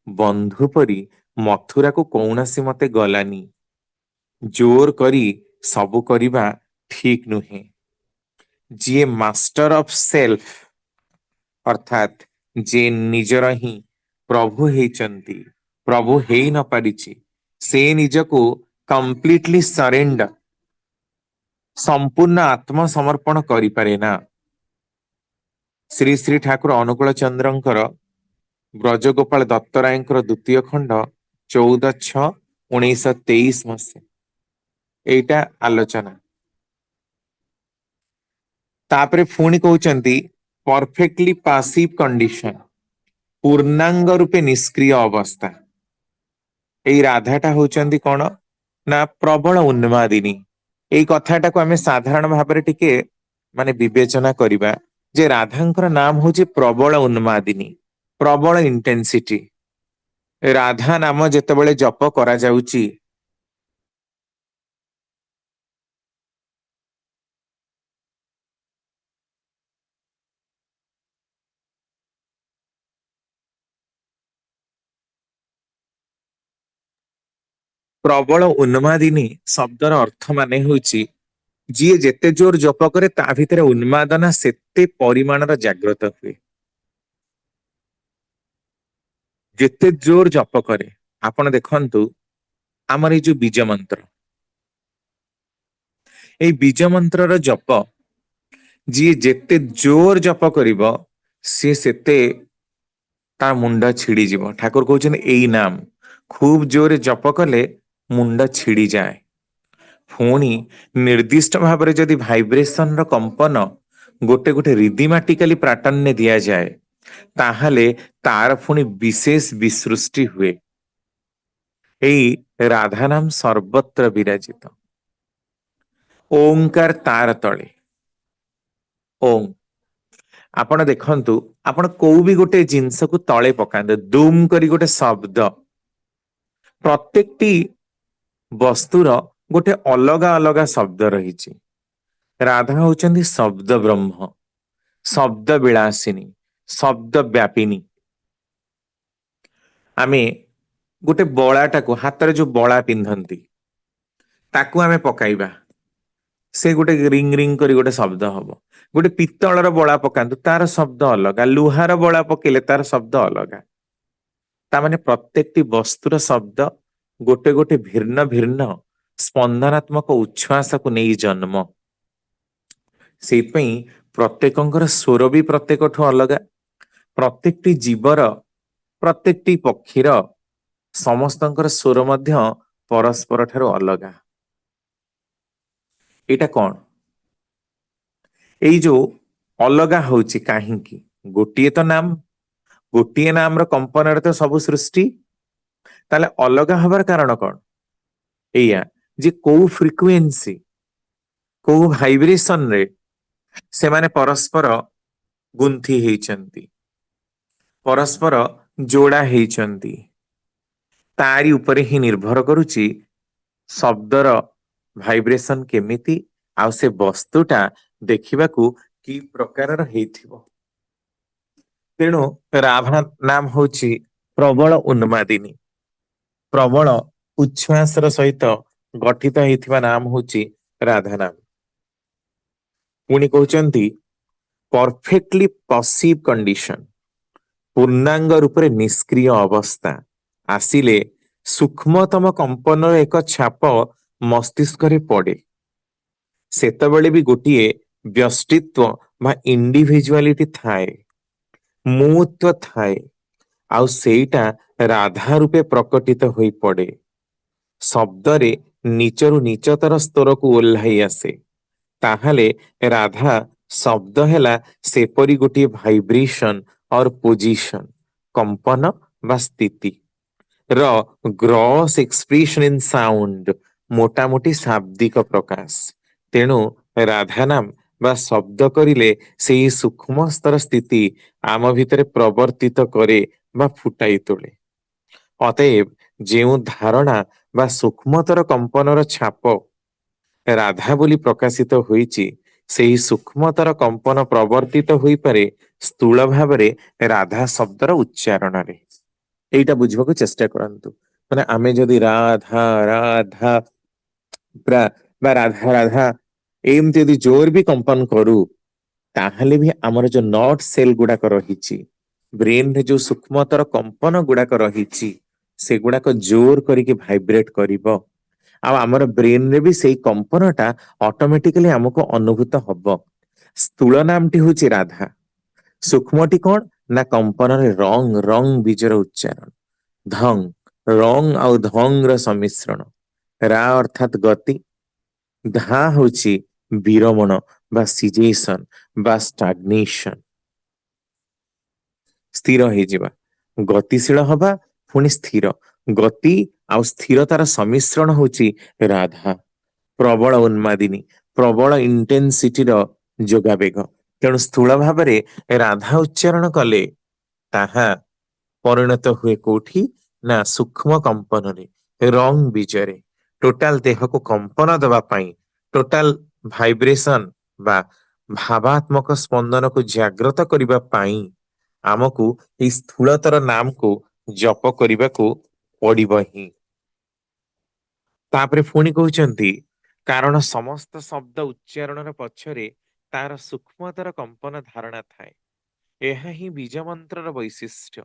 ବନ୍ଧୁ ପରି ମଥୁରାକୁ କୌଣସି ମତେ ଗଲାନି। ଜୋର କରି ସବୁ କରିବା ଠିକ ନୁହେଁ। ଯିଏ ମାଷ୍ଟର ଅଫ ସେଲ୍ଫ ଅର୍ଥାତ୍ ଯେ ନିଜର ହିଁ ପ୍ରଭୁ ହେଇଛନ୍ତି, ପ୍ରଭୁ ହେଇ ନ ପାରିଛି, ସେ ନିଜକୁ କମ୍ପ୍ଲିଟଲି ସରେଣ୍ଡର ସମ୍ପୂର୍ଣ୍ଣ ଆତ୍ମସମର୍ପଣ କରିପାରେ ନା। ଶ୍ରୀ ଶ୍ରୀ ଠାକୁର ଅନୁକୂଳ ଚନ୍ଦ୍ରଙ୍କର ବ୍ରଜଗୋପାଳ ଦତ୍ତରାୟଙ୍କର ଦ୍ୱିତୀୟ ଖଣ୍ଡ 14/6/1923 ମସିହା ଏଇଟା ଆଲୋଚନା। ତାପରେ ପୁଣି କହୁଛନ୍ତି ପରଫେକ୍ଟଲି ପାସିଭ କଣ୍ଡିସନ, ପୂର୍ଣ୍ଣାଙ୍ଗ ରୂପେ ନିଷ୍କ୍ରିୟ ଅବସ୍ଥା। ଏଇ ରାଧାଟା ହଉଛନ୍ତି କଣ ନା ପ୍ରବଳ ଉନ୍ମାଦିନୀ। ଏଇ କଥାଟାକୁ ଆମେ ସାଧାରଣ ଭାବରେ ଟିକେ ବିବେଚନା କରିବା ଯେ ରାଧାଙ୍କର ନାମ ହଉଛି ପ୍ରବଳ ଉନ୍ମାଦିନୀ, ପ୍ରବଳ ଇଣ୍ଟେନ୍ସିଟି। ରାଧା ନାମ ଯେତେବେଳେ ଜପ କରାଯାଉଛି, ପ୍ରବଳ ଉନ୍ମାଦିନୀ ଶବ୍ଦର ଅର୍ଥ ମାନେ ହେଉଛି ଯିଏ ଯେତେ ଜୋର ଜପ କରେ ତା ଭିତରେ ଉନ୍ମାଦନା ସେତେ ପରିମାଣର ଜାଗ୍ରତ ହୁଏ। ଯେତେ ଜୋର ଜପ କରେ, ଆପଣ ଦେଖନ୍ତୁ ଆମର ଏଇ ଯୋଉ ବୀଜ ମନ୍ତ୍ର, ଏଇ ବୀଜ ମନ୍ତ୍ରର ଜପ ଯିଏ ଯେତେ ଜୋର ଜପ କରିବ ସିଏ ସେତେ ତା ମୁଣ୍ଡ ଛିଡିଯିବ। ଠାକୁର କହୁଛନ୍ତି ଏଇ ନାମ ଖୁବ ଜୋରେ ଜପ କଲେ ମୁଣ୍ଡ ଛିଡିଯାଏ। ପୁଣି ନିର୍ଦ୍ଦିଷ୍ଟ ଭାବରେ ଯଦି ଭାଇବ୍ରେସନର କମ୍ପନ ଗୋଟେ ଗୋଟେ ରିଦିମାଟିକାଲି ପ୍ରାଟନ୍ୟ ଦିଆଯାଏ, ତାହେଲେ ତାର ପୁଣି ବିଶେଷ ବିସୃଷ୍ଟି ହୁଏ। ଏଇ ରାଧାନାମ ସର୍ବତ୍ର ବିରାଜିତ। ଓଙ୍କାର ତାର ତଳେ ଓಂ। ଆପଣ ଦେଖନ୍ତୁ, ଆପଣ କୋଉ ବି ଗୋଟେ ଜିନିଷକୁ ତଳେ ପକାନ୍ତୁ, ଦୁମ କରି ଗୋଟେ ଶବ୍ଦ, ପ୍ରତ୍ୟେକଟି ବସ୍ତୁର ଗୋଟେ ଅଲଗା ଅଲଗା ଶବ୍ଦ ରହିଛି। ରାଧା ହଉଛନ୍ତି ଶବ୍ଦ ବ୍ରହ୍ମ, ଶବ୍ଦ ବିଳାସିନୀ, ଶବ୍ଦ ବ୍ୟାପିନୀ। ଆମେ ଗୋଟେ ବଳାଟାକୁ, ହାତରେ ଯୋଉ ବଳା ପିନ୍ଧନ୍ତି, ତାକୁ ଆମେ ପକାଇବା, ସେ ଗୋଟେ ରିଙ୍ଗ ରିଙ୍ଗ କରି ଗୋଟେ ଶବ୍ଦ ହବ। ଗୋଟେ ପିତ୍ତଳର ବଳା ପକାନ୍ତୁ, ତାର ଶବ୍ଦ ଅଲଗା। ଲୁହାର ବଳା ପକେଇଲେ ତାର ଶବ୍ଦ ଅଲଗା। ତାମାନେ ପ୍ରତ୍ୟେକଟି ବସ୍ତୁର ଶବ୍ଦ ଗୋଟେ ଗୋଟେ ଭିନ୍ନ ଭିନ୍ନ ସ୍ପନ୍ଦନାତ୍ମକ ଉଚ୍ଛ୍ୱାସକୁ ନେଇ ଜନ୍ମ। ସେଇଥିପାଇଁ ପ୍ରତ୍ୟେକଙ୍କର ସ୍ୱର ବି ପ୍ରତ୍ୟେକଠୁ ଅଲଗା। ପ୍ରତ୍ୟେକଟି ଜୀବର, ପ୍ରତ୍ୟେକଟି ପକ୍ଷୀର, ସମସ୍ତଙ୍କର ସ୍ୱର ମଧ୍ୟ ପରସ୍ପର ଠାରୁ ଅଲଗା। ଏଇଟା କଣ? ଏଇ ଯୋଉ ଅଲଗା ହଉଛି କାହିଁକି? ଗୋଟିଏ ତ ନାମ, ଗୋଟିଏ ନାମର କମ୍ପନରେ ତ ସବୁ ସୃଷ୍ଟି। ତାହେଲେ ଅଲଗା ହବାର କାରଣ କଣ? ଏଇଆ ଯେ କୋଉ ଫ୍ରିକ୍ୱେନ୍ସି, କୋଉ ଭାଇବ୍ରେସନରେ ସେମାନେ ପରସ୍ପର ଗୁନ୍ଥି ହେଇଛନ୍ତି, ପରସ୍ପର ଯୋଡା ହେଇଛନ୍ତି, ତାରି ଉପରେ ହିଁ ନିର୍ଭର କରୁଛି ଶବ୍ଦର ଭାଇବ୍ରେସନ କେମିତି, ଆଉ ସେ ବସ୍ତୁଟା ଦେଖିବାକୁ କି ପ୍ରକାରର ହେଇଥିବ। ତେଣୁ ରାଧା ନାମ ହଉଛି ପ୍ରବଳ ଉନ୍ମାଦିନୀ, ପ୍ରବଳ ଉଚ୍ଛ୍ୱାସର ସହିତ ଗଠିତ ହେଇଥିବା ନାମ ହଉଛି ରାଧା ନାମ। ପୁଣି କହୁଛନ୍ତି ପରଫେକ୍ଟଲି ପସିଭ କଣ୍ଡିସନ, ପୂର୍ଣ୍ଣାଙ୍ଗ ରୂପରେ ନିଷ୍କ୍ରିୟ ଅବସ୍ଥା ଆସିଲେ ସୂକ୍ଷ୍ମତମ କମ୍ପନର ଏକ ଛାପ ମସ୍ତିଷ୍କରେ ପଡେ। ସେତେବେଳେ ବି ଗୋଟିଏ ବ୍ୟଷ୍ଟିତ୍ୱ ବା ଇଣ୍ଡିଭିଜୁଆଲିଟି ଥାଏ, ମୁତ୍ୱ ଥାଏ, ଆଉ ସେଇଟା ରାଧା ରୂପେ ପ୍ରକଟିତ ହୋଇ ପଡେ। ଶବ୍ଦରେ ନିଚରୁ ନିଚତର ସ୍ତରକୁ ଓହ୍ଲାଇ ଆସେ। ତାହେଲେ ରାଧା ଶବ୍ଦ ହେଲା ସେପରି ଗୋଟିଏ ଭାଇବ୍ରେସନ ଅର ପୋଜିସନ, କମ୍ପନ ବା ସ୍ଥିତି ର ଗ୍ରସ୍ ଏକ୍ସପ୍ରେସନ ଇନ ସାଉଣ୍ଡ, ମୋଟାମୋଟି ଶାବ୍ଦିକ ପ୍ରକାଶ। ତେଣୁ ରାଧା ନାମ ବା ଶବ୍ଦ କରିଲେ ସେଇ ସୂକ୍ଷ୍ମ ସ୍ତର ସ୍ଥିତି ଆମ ଭିତରେ ପ୍ରବର୍ତ୍ତିତ କରେ ବା ଫୁଟାଇ ତୋଳେ। ଅତଏବ ଯେଉଁ ଧାରଣା ବା ସୂକ୍ଷ୍ମତର କମ୍ପନର ଛାପ ରାଧା ବୋଲି ପ୍ରକାଶିତ ହୋଇଛି, ସେହି ସୂକ୍ଷ୍ମତର କମ୍ପନ ପ୍ରବର୍ତ୍ତିତ ହୋଇପାରେ ସ୍ଥୂଳ ଭାବରେ ରାଧା ଶବ୍ଦର ଉଚ୍ଚାରଣରେ। এইটা ବୁଝିବାକୁ ଚେଷ୍ଟା କରନ୍ତୁ। ମାନେ ଆମେ ଯଦି ରାଧା ରାଧା ବା ରାଧା ରାଧା ଏମିତି ଯଦି ଜୋର ବି କମ୍ପନ କରୁ, ତାହେଲେ ବି ଆମର ଯୋଉ ନଟ୍ ସେଲ୍ ଗୁଡାକ ରହିଛି, ବ୍ରେନରେ ଯୋଉ ସୂକ୍ଷ୍ମତର କମ୍ପନ ଗୁଡାକ ରହିଛି, ସେଗୁଡାକ ଜୋର କରିକି ଭାଇବ୍ରେଟ କରିବ। ଆଉ ଆମର ବ୍ରେନରେ ବି ସେଇ କମ୍ପନଟା ଅଟୋମେଟିକାଲି ଆମକୁ ଅନୁଭୂତ ହବ। ସ୍ଥୂଳ ନାମଟି ହଉଛି ରାଧା, ସୂକ୍ଷ୍ମଟି କଣ ନା କମ୍ପନରେ ରଙ୍ଗ ରଙ୍ଗ ବୀଜର ଉଚ୍ଚାରଣ, ଧଙ୍ଗ, ରଙ୍ଗ ଆଉ ଧଙ୍ଗ ର ସମ୍ମିଶ୍ରଣ। ରା ଅର୍ଥାତ ଗତି, ଧା ହଉଛି ବିରମଣ ବା ସିଜେସନ ବା ଷ୍ଟାଗ୍ନେସନ, ସ୍ଥିର ହେଇଯିବା, ଗତିଶୀଳ ହବା ପୁଣି ସ୍ଥିର। ଗତି ଆଉ ସ୍ଥିରତାର ସମ୍ମିଶ୍ରଣ ହଉଛି ରାଧା। ପ୍ରବଳ ଉନ୍ମାଦିନୀ, ପ୍ରବଳ ଇଣ୍ଟେନ୍ସିଟିର ଯୋଗାବେଗ। ତେଣୁ ସ୍ଥୂଳ ଭାବରେ ରାଧା ଉଚ୍ଚାରଣ କଲେ ତାହା ପରିଣତ ହୁଏ କୋଉଠି ନା ସୂକ୍ଷ୍ମ କମ୍ପନରେ, ରଙ୍ଗ ବୀଜରେ। ଟୋଟାଲ ଦେହକୁ କମ୍ପନ ଦେବା ପାଇଁ, ଟୋଟାଲ ଭାଇବ୍ରେସନ ବା ଭାବାତ୍ମକ ସ୍ପନ୍ଦନକୁ ଜାଗ୍ରତ କରିବା ପାଇଁ ଆମକୁ ଏଇ ସ୍ଥୂଳତର ନାମକୁ ଜପ କରିବାକୁ ପଡିବ ହିଁ। ତାପରେ ପୁଣି କହୁଛନ୍ତି, କାରଣ ସମସ୍ତ ଶବ୍ଦ ଉଚ୍ଚାରଣର ପଛରେ ତାର ସୂକ୍ଷ୍ମତର କମ୍ପନ ଧାରଣା ଥାଏ। ଏହା ହିଁ ବୀଜ ମନ୍ତ୍ରର ବୈଶିଷ୍ଟ୍ୟ।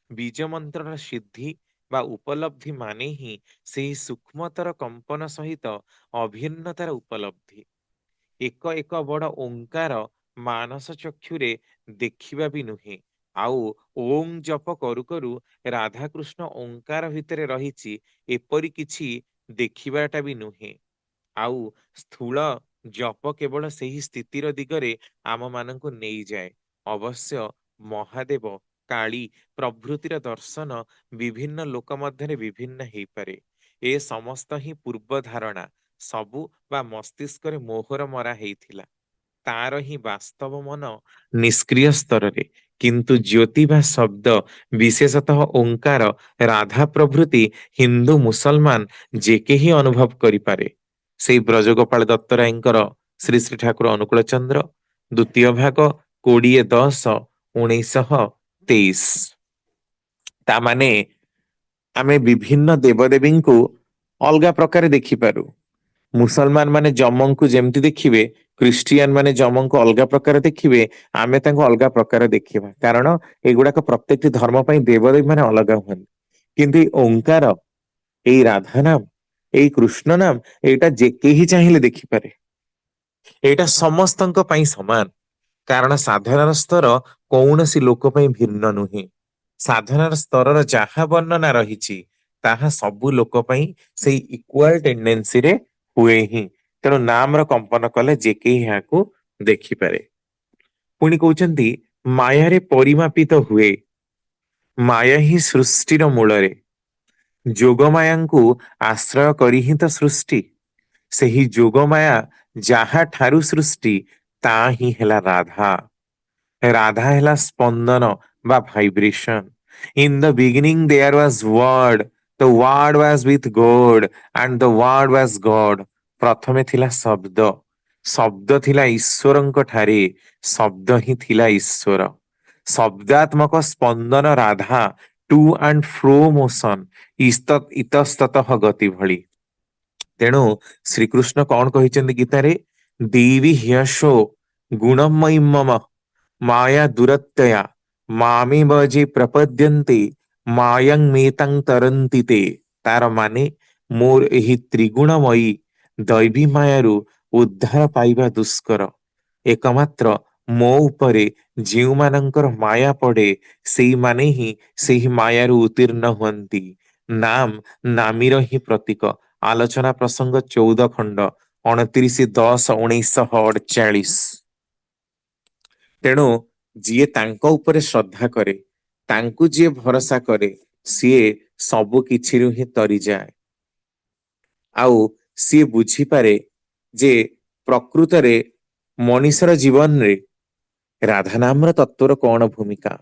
ବୀଜ ମନ୍ତ୍ରର ସିଦ୍ଧି ବା ଉପଲବ୍ଧି ମାନେ ହିଁ ସେହି ସୂକ୍ଷ୍ମତର କମ୍ପନ ସହିତ ଅଭିନ୍ନତାର ଉପଲବ୍ଧି। ଏକ ଏକ ବଡ ଓଙ୍କାର ମାନସ ଚକ୍ଷୁରେ ଦେଖିବା ବି ନୁହେଁ, ଆଉ ଓಂ ଜପ କରୁ କରୁ ରାଧାକୃଷ୍ଣ ଓଙ୍କାର ଭିତରେ ରହିଛି ଏପରି କିଛି ଦେଖିବାଟା ବି ନୁହେଁ। ଆଉ ସ୍ଥୂଳ ଜପ କେବଳ ସେହି ସ୍ଥିତିର ଦିଗରେ ଆମମାନଙ୍କୁ ନେଇଯାଏ। ଅବଶ୍ୟ ମହାଦେବ, କାଳୀ ପ୍ରଭୃତିର ଦର୍ଶନ ବିଭିନ୍ନ ଲୋକ ମଧ୍ୟରେ ବିଭିନ୍ନ ହେଇପାରେ। ଏ ସମସ୍ତ ହିଁ ପୂର୍ବ ଧାରଣା, ସବୁ ବା ମସ୍ତିଷ୍କରେ ମୋହର ମରା ହେଇଥିଲା। ତାର ହିଁ ବାସ୍ତବ ମନ ନିଷ୍କ୍ରିୟ ସ୍ତରରେ। କିନ୍ତୁ ଜ୍ୟୋତି ବା ଶବ୍ଦ, ବିଶେଷତଃ ଓଙ୍କାର, ରାଧା ପ୍ରଭୃତି ହିନ୍ଦୁ ମୁସଲମାନ ଯେ କେହି ଅନୁଭବ କରିପାରେ। ସେଇ ବ୍ରଜଗୋପାଳ ଦତ୍ତରାୟଙ୍କର ଶ୍ରୀ ଶ୍ରୀ ଠାକୁର ଅନୁକୂଳ ଚନ୍ଦ୍ର, ଦ୍ୱିତୀୟ ଭାଗ 20-10-1923। ତାମାନେ ଆମେ ବିଭିନ୍ନ ଦେବଦେବୀଙ୍କୁ ଅଲଗା ପ୍ରକାରେ ଦେଖିପାରୁ। ମୁସଲମାନ ମାନେ ଯମଙ୍କୁ ଯେମିତି ଦେଖିବେ, ଖ୍ରୀଷ୍ଟିଆନ ମାନେ ଯମଙ୍କୁ ଅଲଗା ପ୍ରକାର ଦେଖିବେ, ଆମେ ତାଙ୍କୁ ଅଲଗା ପ୍ରକାର ଦେଖିବା। କାରଣ ଏଗୁଡାକ ପ୍ରତ୍ୟେକଟି ଧର୍ମ ପାଇଁ ଦେବଦେବୀ ମାନେ ଅଲଗା ହୁଅନ୍ତି। କିନ୍ତୁ ଏଇ ଓଙ୍କାର, ଏଇ ରାଧା ନାମ, ଏଇ କୃଷ୍ଣ ନାମ, ଏଇଟା ଯେ କେହି ଚାହିଁଲେ ଦେଖିପାରେ। ଏଇଟା ସମସ୍ତଙ୍କ ପାଇଁ ସମାନ। କାରଣ ସାଧନାର ସ୍ତର କୌଣସି ଲୋକ ପାଇଁ ଭିନ୍ନ ନୁହେଁ। ସାଧନାର ସ୍ତରର ଯାହା ବର୍ଣ୍ଣନା ରହିଛି, ତାହା ସବୁ ଲୋକ ପାଇଁ ସେଇ ଇକ୍ୱାଲ ଟେଣ୍ଡେନ୍ସିରେ ହୁଏ ହିଁ। ତେଣୁ ନାମର କମ୍ପନ କଲେ ଯେ କେହି ଏହାକୁ ଦେଖିପାରେ। ପୁଣି କହୁଛନ୍ତି, ମାୟାରେ ପରିମାପିତ ହୁଏ, ମାୟା ହିଁ ସୃଷ୍ଟିର ମୂଳରେ। ଯୋଗମାୟାଙ୍କୁ ଆଶ୍ରୟ କରି ହିଁ ତ ସୃଷ୍ଟି। ସେହି ଯୋଗମାୟା ଯାହା ଠାରୁ ସୃଷ୍ଟି, ତା ହିଁ ହେଲା ରାଧା। ରାଧା ହେଲା ସ୍ପନ୍ଦନ ବା vibration. In the beginning there was word, the word was with God and the word was God. ପ୍ରଥମେ ଥିଲା ଶବ୍ଦ, ଶବ୍ଦ ଥିଲା ଈଶ୍ୱରଙ୍କ ଠାରେ, ଶବ୍ଦ ହିଁ ଥିଲା ଈଶ୍ୱର। ଶବ୍ଦାତ୍ମକ ସ୍ପନ୍ଦନ Radha, to and fro motion, ଇତସ୍ତତଃ ଗତି ଭଳି। ତେଣୁ ଶ୍ରୀକୃଷ୍ଣ କଣ କହିଛନ୍ତି ଗୀତାରେ, ଦେବୀ ହ୍ୟଶୋ ଗୁଣମୟୀ ମମ ମାୟା ଦୁରତ୍ୟୟା ମାମେ ବଜେ ପ୍ରପଦ୍ୟନ୍ତେ ମାୟଂ ମେତାଂ ତରନ୍ତି ତେ। ତାର ମାନେ, ମୋର ଏହି ତ୍ରିଗୁଣମୟୀ ଦୈବୀ ମାୟାରୁ ଉଦ୍ଧାର ପାଇବା ଦୁଷ୍କର। ଏକମାତ୍ର ମୋ ଉପରେ ଯେଉଁମାନଙ୍କର ମାୟା ପଡେ, ସେଇମାନେ ହିଁ ସେହି ମାୟାରୁ ଉତ୍ତୀର୍ଣ୍ଣ ହୁଅନ୍ତି। ନାମ, ନାମୀର ହିଁ ପ୍ରତୀକ। ଆଲୋଚନା ପ୍ରସଙ୍ଗ 14 ଖଣ୍ଡ 29-10-1948। ତେଣୁ ଯିଏ ତାଙ୍କ ଉପରେ ଶ୍ରଦ୍ଧା କରେ, ତାଙ୍କୁ ଯିଏ ଭରସା କରେ, ସିଏ ସବୁ କିଛିରୁ ହିଁ ତରିଯାଏ। ଆଉ ସିଏ ବୁଝିପାରେ ଯେ ପ୍ରକୃତରେ ମଣିଷର ଜୀବନରେ ରାଧା ନାମର ତତ୍ଵର କଣ ଭୂମିକା।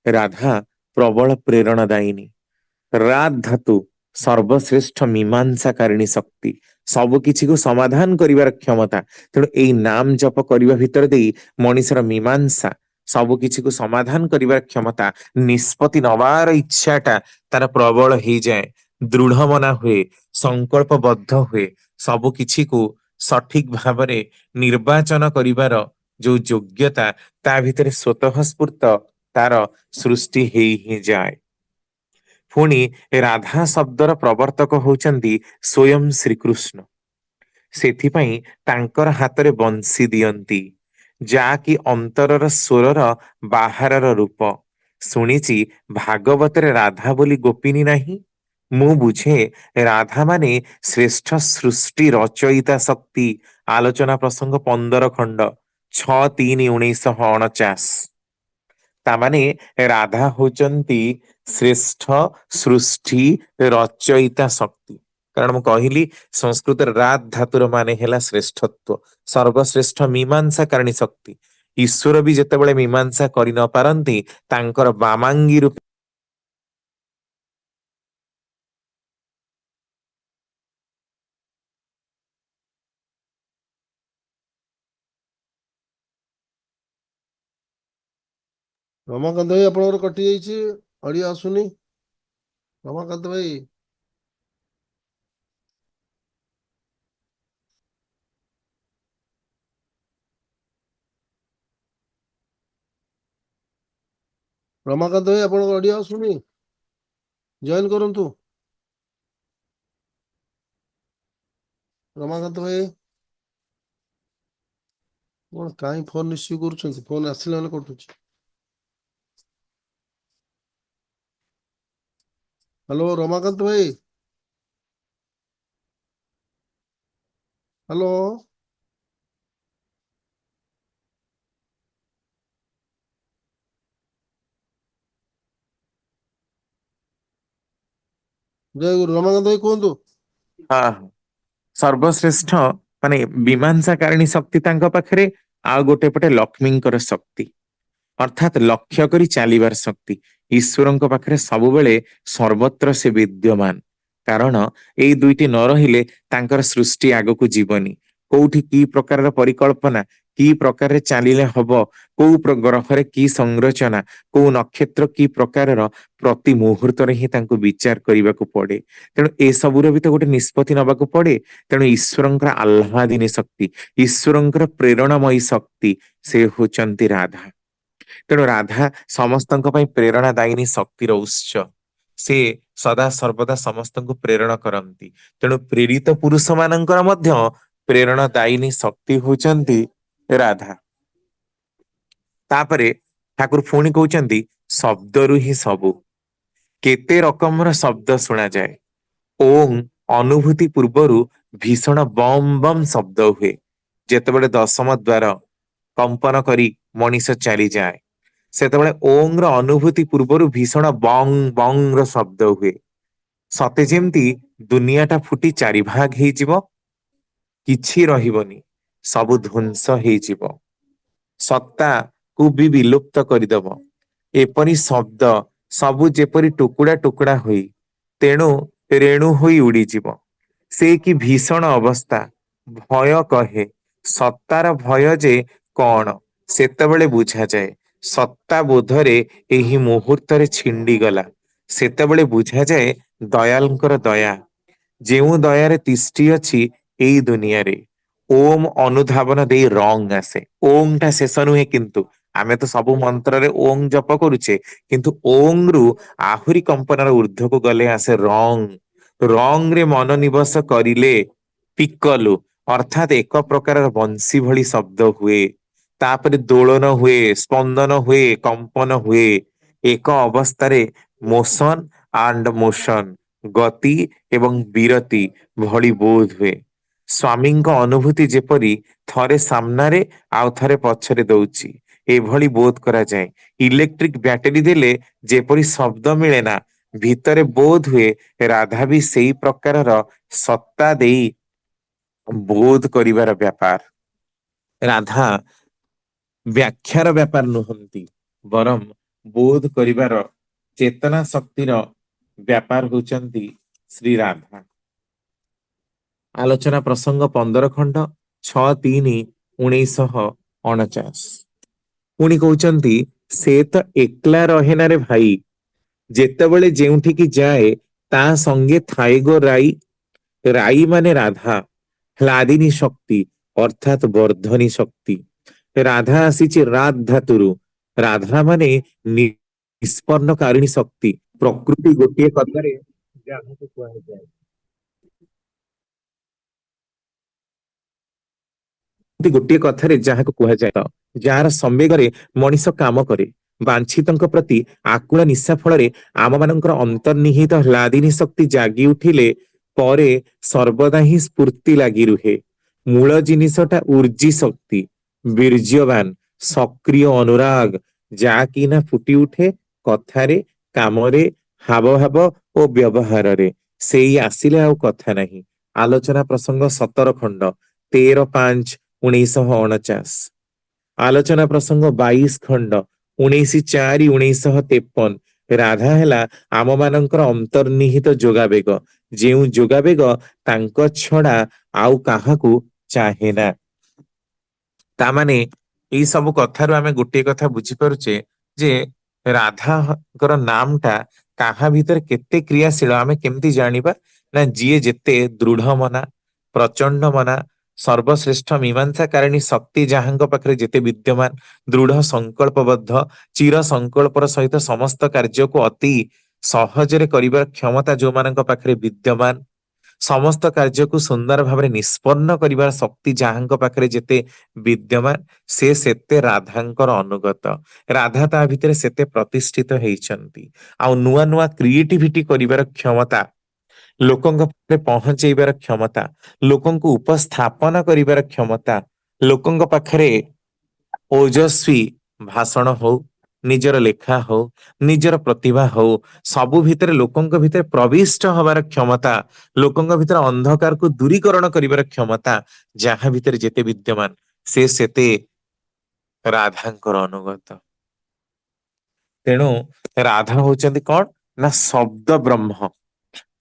ରାଧା ପ୍ରବଳ ପ୍ରେରଣା ଦାୟିନୀ। ରାଧ ଧାତୁ ସର୍ବଶ୍ରେଷ୍ଠ ମୀମାଂସାକାରିଣୀ ଶକ୍ତି, ସବୁ କିଛିକୁ ସମାଧାନ କରିବାର କ୍ଷମତା। ତେଣୁ ଏଇ ନାମ ଜପ କରିବା ଭିତରେ ଦେଇ ମଣିଷର ମୀମାଂସା, ସବୁ କିଛିକୁ ସମାଧାନ କରିବାର କ୍ଷମତା, ନିଷ୍ପତ୍ତି ନବାର ଇଚ୍ଛାଟା ତାର ପ୍ରବଳ ହେଇଯାଏ, ଦୃଢ ମନା ହୁଏ, ସଂକଳ୍ପବଦ୍ଧ ହୁଏ, ସବୁ କିଛିକୁ ସଠିକ ଭାବରେ ନିର୍ବାଚନ କରିବାର ଯୋଉ ଯୋଗ୍ୟତା ତା ଭିତରେ ସ୍ୱତଃ ସ୍ଫୂର୍ତ୍ତ ତାର ସୃଷ୍ଟି ହେଇ ହିଁ ଯାଏ। ପୁଣି ରାଧା ଶବ୍ଦର ପ୍ରବର୍ତ୍ତକ ହଉଛନ୍ତି ସ୍ୱୟଂ ଶ୍ରୀକୃଷ୍ଣ। ସେଥିପାଇଁ ତାଙ୍କର ହାତରେ ବଂଶୀ ଦିଅନ୍ତି, ଯାହାକି ଅନ୍ତରର ସ୍ୱରର ବାହାରର ରୂପ। ଶୁଣିଛି ଭାଗବତରେ ରାଧା ବୋଲି ଗୋପିନୀ ନାହିଁ। ମୁଁ ବୁଝେ ରାଧା ମାନେ ଶ୍ରେଷ୍ଠ ସୃଷ୍ଟି ରଚୟିତା ଶକ୍ତି। ଆଲୋଚନା ପ୍ରସଙ୍ଗ 15 ଖଣ୍ଡ 6-3-1949। ତାମାନେ ରାଧା ହଉଛନ୍ତି ଶ୍ରେଷ୍ଠ ସୃଷ୍ଟି ରଚୟିତା ଶକ୍ତି। କାରଣ ମୁଁ କହିଲି ସଂସ୍କୃତରେ ରାତ ଧାତୁର ମାନେ ହେଲା ଶ୍ରେଷ୍ଠତ୍ୱ, ସର୍ବଶ୍ରେଷ୍ଠ ମୀମାଂସା କାରଣୀ ଶକ୍ତି। ଈଶ୍ୱର ବି ଯେତେବେଳେ ମୀମାଂସା କରି ନ ପାରନ୍ତି ତାଙ୍କର ବାମାଙ୍ଗୀ ରୂପେ ରମାକାନ୍ତ ଭାଇ ଆପଣଙ୍କର କଟି ଯାଇଛି, ଅଡିଓ ଆସୁନି। ରମାକାନ୍ତ ଭାଇ, ରମାକାନ୍ତ ଭାଇ ଆପଣଙ୍କର ଅଡିଓ ଆସୁନି, ଜଏନ କରନ୍ତୁ। ରମାକାନ୍ତ ଭାଇ କଣ କାହିଁ ଫୋନ ରିସିଭ୍ କରୁଛନ୍ତି? ଫୋନ ଆସିଲା ମାନେ କଟୁଛି। ହ୍ୟାଲୋ ରମାକାନ୍ତ ଭାଇ, ହ୍ୟାଲୋ। ଜୟ ଗୁରୁ। ରମାକାନ୍ତ ଭାଇ କୁହନ୍ତୁ। ହଁ ସର୍ବଶ୍ରେଷ୍ଠ ମାନେ ମୀମାଂସା କାରିଣୀ ଶକ୍ତି ତାଙ୍କ ପାଖରେ, ଆଉ ଗୋଟେ ପଟେ ଲକ୍ଷ୍ମୀଙ୍କର ଶକ୍ତି, ଅର୍ଥାତ ଲକ୍ଷ୍ୟ କରି ଚାଲିବାର ଶକ୍ତି। ଈଶ୍ୱରଙ୍କ ପାଖରେ ସବୁବେଳେ ସର୍ବତ୍ର ସେ ବିଦ୍ୟମାନ। କାରଣ ଏଇ ଦୁଇଟି ନ ରହିଲେ ତାଙ୍କର ସୃଷ୍ଟି ଆଗକୁ ଯିବନି। କୋଉଠି କି ପ୍ରକାରର ପରିକଳ୍ପନା, କି ପ୍ରକାରରେ ଚାଲିଲେ ହବ, କୋଉ ଗ୍ରହରେ କି ସଂରଚନା, କୋଉ ନକ୍ଷତ୍ର କି ପ୍ରକାରର, ପ୍ରତି ମୁହୂର୍ତ୍ତରେ ହିଁ ତାଙ୍କୁ ବିଚାର କରିବାକୁ ପଡେ। ତେଣୁ ଏସବୁର ବି ତ ଗୋଟେ ନିଷ୍ପତ୍ତି ନବାକୁ ପଡେ। ତେଣୁ ଈଶ୍ୱରଙ୍କର ଆହ୍ଲାଦିନୀ ଶକ୍ତି, ଈଶ୍ୱରଙ୍କର ପ୍ରେରଣାମୟୀ ଶକ୍ତି ସେ ହଉଛନ୍ତି ରାଧା। ତେଣୁ ରାଧା ସମସ୍ତଙ୍କ ପାଇଁ ପ୍ରେରଣା ଦାୟିନୀ ଶକ୍ତିର ଉତ୍ସ। ସେ ସଦା ସର୍ବଦା ସମସ୍ତଙ୍କୁ ପ୍ରେରଣ କରନ୍ତି। ତେଣୁ ପ୍ରେରିତ ପୁରୁଷ ମାନଙ୍କର ମଧ୍ୟ ପ୍ରେରଣା ଦାୟିନୀ ଶକ୍ତି ହଉଛନ୍ତି ରାଧା। ତାପରେ ଠାକୁର ପୁଣି କହୁଛନ୍ତି ଶବ୍ଦରୁ ହିଁ ସବୁ। କେତେ ରକମର ଶବ୍ଦ ଶୁଣାଯାଏ। ଓଂ ଅନୁଭୂତି ପୂର୍ବରୁ ଭୀଷଣ ବମ୍ ବମ୍ ଶବ୍ଦ ହୁଏ। ଯେତେବେଳେ ଦଶମ ଦ୍ୱାର କମ୍ପନ କରି ମଣିଷ ଚାଲିଯାଏ, ସେତେବେଳେ ଓଂ ର ଅନୁଭୂତି ପୂର୍ବରୁ ଭୀଷଣ ବଂ ବଂ ର ଶବ୍ଦ ହୁଏ। ସତେ ଯେମିତି ଦୁନିଆଟା ଫୁଟି ଚାରି ଭାଗ ହେଇଯିବ, କିଛି ରହିବନି, ସବୁ ଧ୍ୱଂସ ହେଇଯିବ, ସତ୍ତା କୁ ବି ବିଲୁପ୍ତ କରିଦବ। ଏପରି ଶବ୍ଦ ସବୁ ଯେପରି ଟୁକୁଡା ଟୁକୁଡା ହୋଇ ତେଣୁ ରେଣୁ ହୋଇ ଉଡିଯିବ। ସେ କି ଭୀଷଣ ଅବସ୍ଥା। ଭୟ କହେ, ସତ୍ତାର ଭୟ ଯେ କଣ ସେତେବେଳେ ବୁଝାଯାଏ। ସତ୍ତା ବୋଧରେ ଏହି ମୁହୂର୍ତ୍ତରେ ଛିଣ୍ଡିଗଲା, ସେତେବେଳେ ବୁଝାଯାଏ ଦୟାଲଙ୍କର ଦୟା। ଯେଉଁ ଦୟାରେ ତିଷ୍ଠି ଅଛି ଏଇ ଦୁନିଆରେ। ଓମ୍ ଅନୁଧାବନ ଦେଇ ରଙ୍ଗ ଆସେ। ଓମ୍ ଟା ଶେଷ ନୁହେଁ, କିନ୍ତୁ ଆମେ ତ ସବୁ ମନ୍ତ୍ରରେ ଓଂ ଜପ କରୁଛେ, କିନ୍ତୁ ଓଂ ରୁ ଆହୁରି କମ୍ପନାର ଊର୍ଦ୍ଧ୍ୱକୁ ଗଲେ ଆସେ ରଙ୍ଗ। ରଙ୍ଗ ରେ ମନୋନିବେଶ କରିଲେ ପିକଲୁ ଅର୍ଥାତ ଏକ ପ୍ରକାରର ବଂଶୀ ଭଳି ଶବ୍ଦ ହୁଏ। ତାପରେ ଦୋଳନ ହୁଏ, ସ୍ପନ୍ଦନ ହୁଏ, କମ୍ପନ ହୁଏ। ଏକ ଅବସ୍ଥାରେ ମୋସନ ଆଣ୍ଡ ମୋସନ, ଗତି ଏବଂ ବିରତି ଭଳି ବୋଧ ହୁଏ। ସ୍ଵାମୀଙ୍କ ଅନୁଭୂତି ଯେପରି ଥରେ ସାମ୍ନାରେ ଆଉ ଥରେ ପଛରେ ଦଉଛି, ଏଭଳି ବୋଧ କରାଯାଏ। ଇଲେକ୍ଟ୍ରିକ ବ୍ୟାଟେରୀ ଦେଲେ ଯେପରି ଶବ୍ଦ ମିଳେ ନା, ଭିତରେ ବୋଧ ହୁଏ ରାଧା ବି ସେଇ ପ୍ରକାରର ସତ୍ତା ଦେଇ ବୋଧ କରିବାର ବ୍ୟାପାର। ରାଧା ବ୍ୟାଖ୍ୟାର ବ୍ୟାପାର ନୁହନ୍ତି, ବରଂ ବୋଧ କରିବାର ଚେତନା ଶକ୍ତିର ବ୍ୟାପାର ହଉଛନ୍ତି ଶ୍ରୀ ରାଧା। ଆଲୋଚନା ପ୍ରସଙ୍ଗ 15 ଖଣ୍ଡ 6/3/1949। ପୁଣି କହୁଛନ୍ତି ସେ ତ ଏକଲା ରହେନାରେ ଭାଇ, ଯେତେବେଳେ ଯେଉଁଠିକି ଯାଏ ତା ସଙ୍ଗେ ଥାଏ ଗୋ ରାଇ। ରାଇ ମାନେ ରାଧା, ହ୍ଲାଦିନୀ ଶକ୍ତି ଅର୍ଥାତ୍ ବର୍ଦ୍ଧନୀ ଶକ୍ତି। ରାଧା ଆସିଛି ରାତ ଧାତୁରୁ। ରାଧା ମାନେ ନିଷ୍ପନ୍ନକାରିଣୀ ଶକ୍ତି। ପ୍ରକୃତି ଗୋଟିଏ କଥାରେ ଯାହାକୁ କୁହାଯାଏ ଗୋଟିଏ କଥାରେ ଯାହାକୁ କୁହାଯାଏ ତ, ଯାହାର ସମ୍ବେଗରେ ମଣିଷ କାମ କରେ। ବାଞ୍ଛିତଙ୍କ ପ୍ରତି ଆକୁଳ ନିଶା ଫଳରେ ଆମମାନଙ୍କର ଅନ୍ତର୍ନିହିତ ହ୍ଲାଦିନୀ ଶକ୍ତି ଜାଗି ଉଠିଲେ ପରେ ସର୍ବଦା ହିଁ ସ୍ଫୁର୍ତ୍ତି ଲାଗି ରୁହେ। ମୂଳ ଜିନିଷଟା ଉର୍ଜି ଶକ୍ତି, ବୀର୍ଯ୍ୟବାନ, ସକ୍ରିୟ ଅନୁରାଗ, ଯାହାକି ନା ଫୁଟି ଉଠେ କଥାରେ, କାମରେ, ହାବଭାବ ଓ ବ୍ୟବହାରରେ। ସେଇ ଆସିଲେ ଆଉ କଥା ନାହିଁ। ଆଲୋଚନା ପ୍ରସଙ୍ଗ 17 ଖଣ୍ଡ 13/5/1949। ଆଲୋଚନା ପ୍ରସଙ୍ଗ 22 ଖଣ୍ଡ 19/4/1953। ରାଧା ହେଲା ଆମମାନଙ୍କର ଅନ୍ତର୍ନିହିତ ଯୋଗାବେଗ, ଯେଉଁ ଯୋଗାବେଗ ତାଙ୍କ ଛଡା ଆଉ କାହାକୁ ଚାହେଁ ନା। ତାମାନେ ଏଇ ସବୁ କଥାରୁ ଆମେ ଗୋଟିଏ କଥା ବୁଝିପାରୁଛେ ଯେ ରାଧାଙ୍କର ନାମଟା କାହା ଭିତରେ କେତେ କ୍ରିୟାଶୀଳ ଆମେ କେମିତି ଜାଣିବା? ନା ଯିଏ ଯେତେ ଦୃଢ ମନା, ପ୍ରଚଣ୍ଡ ମନା, ସର୍ବଶ୍ରେଷ୍ଠ ମୀମାଂସାକାରିଣୀ ଶକ୍ତି ଯାହାଙ୍କ ପାଖରେ ଯେତେ ବିଦ୍ୟମାନ, ଦୃଢ ସଂକଳ୍ପବଦ୍ଧ, ଚିର ସଂକଳ୍ପର ସହିତ ସମସ୍ତ କାର୍ଯ୍ୟକୁ ଅତି ସହଜରେ କରିବାର କ୍ଷମତା ଯୋଉମାନଙ୍କ ପାଖରେ ବିଦ୍ୟମାନ, ସମସ୍ତ କାର୍ଯ୍ୟକୁ ସୁନ୍ଦର ଭାବରେ ନିଷ୍ପନ୍ନ କରିବାର ଶକ୍ତି ଯାହାଙ୍କ ପାଖରେ ଯେତେ ବିଦ୍ୟମାନ, ସେ ସେତେ ରାଧାଙ୍କର ଅନୁଗତ। ରାଧା ତା ଭିତରେ ସେତେ ପ୍ରତିଷ୍ଠିତ ହେଇଛନ୍ତି। ଆଉ ନୂଆ ନୂଆ କ୍ରିଏଟିଭିଟି କରିବାର କ୍ଷମତା, ଲୋକଙ୍କ ପାଖରେ ପହଞ୍ଚେଇବାର କ୍ଷମତା, ଲୋକଙ୍କୁ ଉପସ୍ଥାପନ କରିବାର କ୍ଷମତା, ଲୋକଙ୍କ ପାଖରେ ଓଜସ୍ୱୀ ଭାଷଣ ହଉ, ନିଜର ଲେଖା ହଉ, ନିଜର ପ୍ରତିଭା ହଉ, ସବୁ ଭିତରେ ଲୋକଙ୍କ ଭିତରେ ପ୍ରବିଷ୍ଟ ହବାର କ୍ଷମତା, ଲୋକଙ୍କ ଭିତରେ ଅନ୍ଧକାରକୁ ଦୂରୀକରଣ କରିବାର କ୍ଷମତା ଯାହା ଭିତରେ ଯେତେ ବିଦ୍ୟମାନ, ସେ ସେତେ ରାଧାଙ୍କର ଅନୁଗତ। ତେଣୁ ରାଧା ହଉଛନ୍ତି କଣ? ନା ଶବ୍ଦ ବ୍ରହ୍ମ।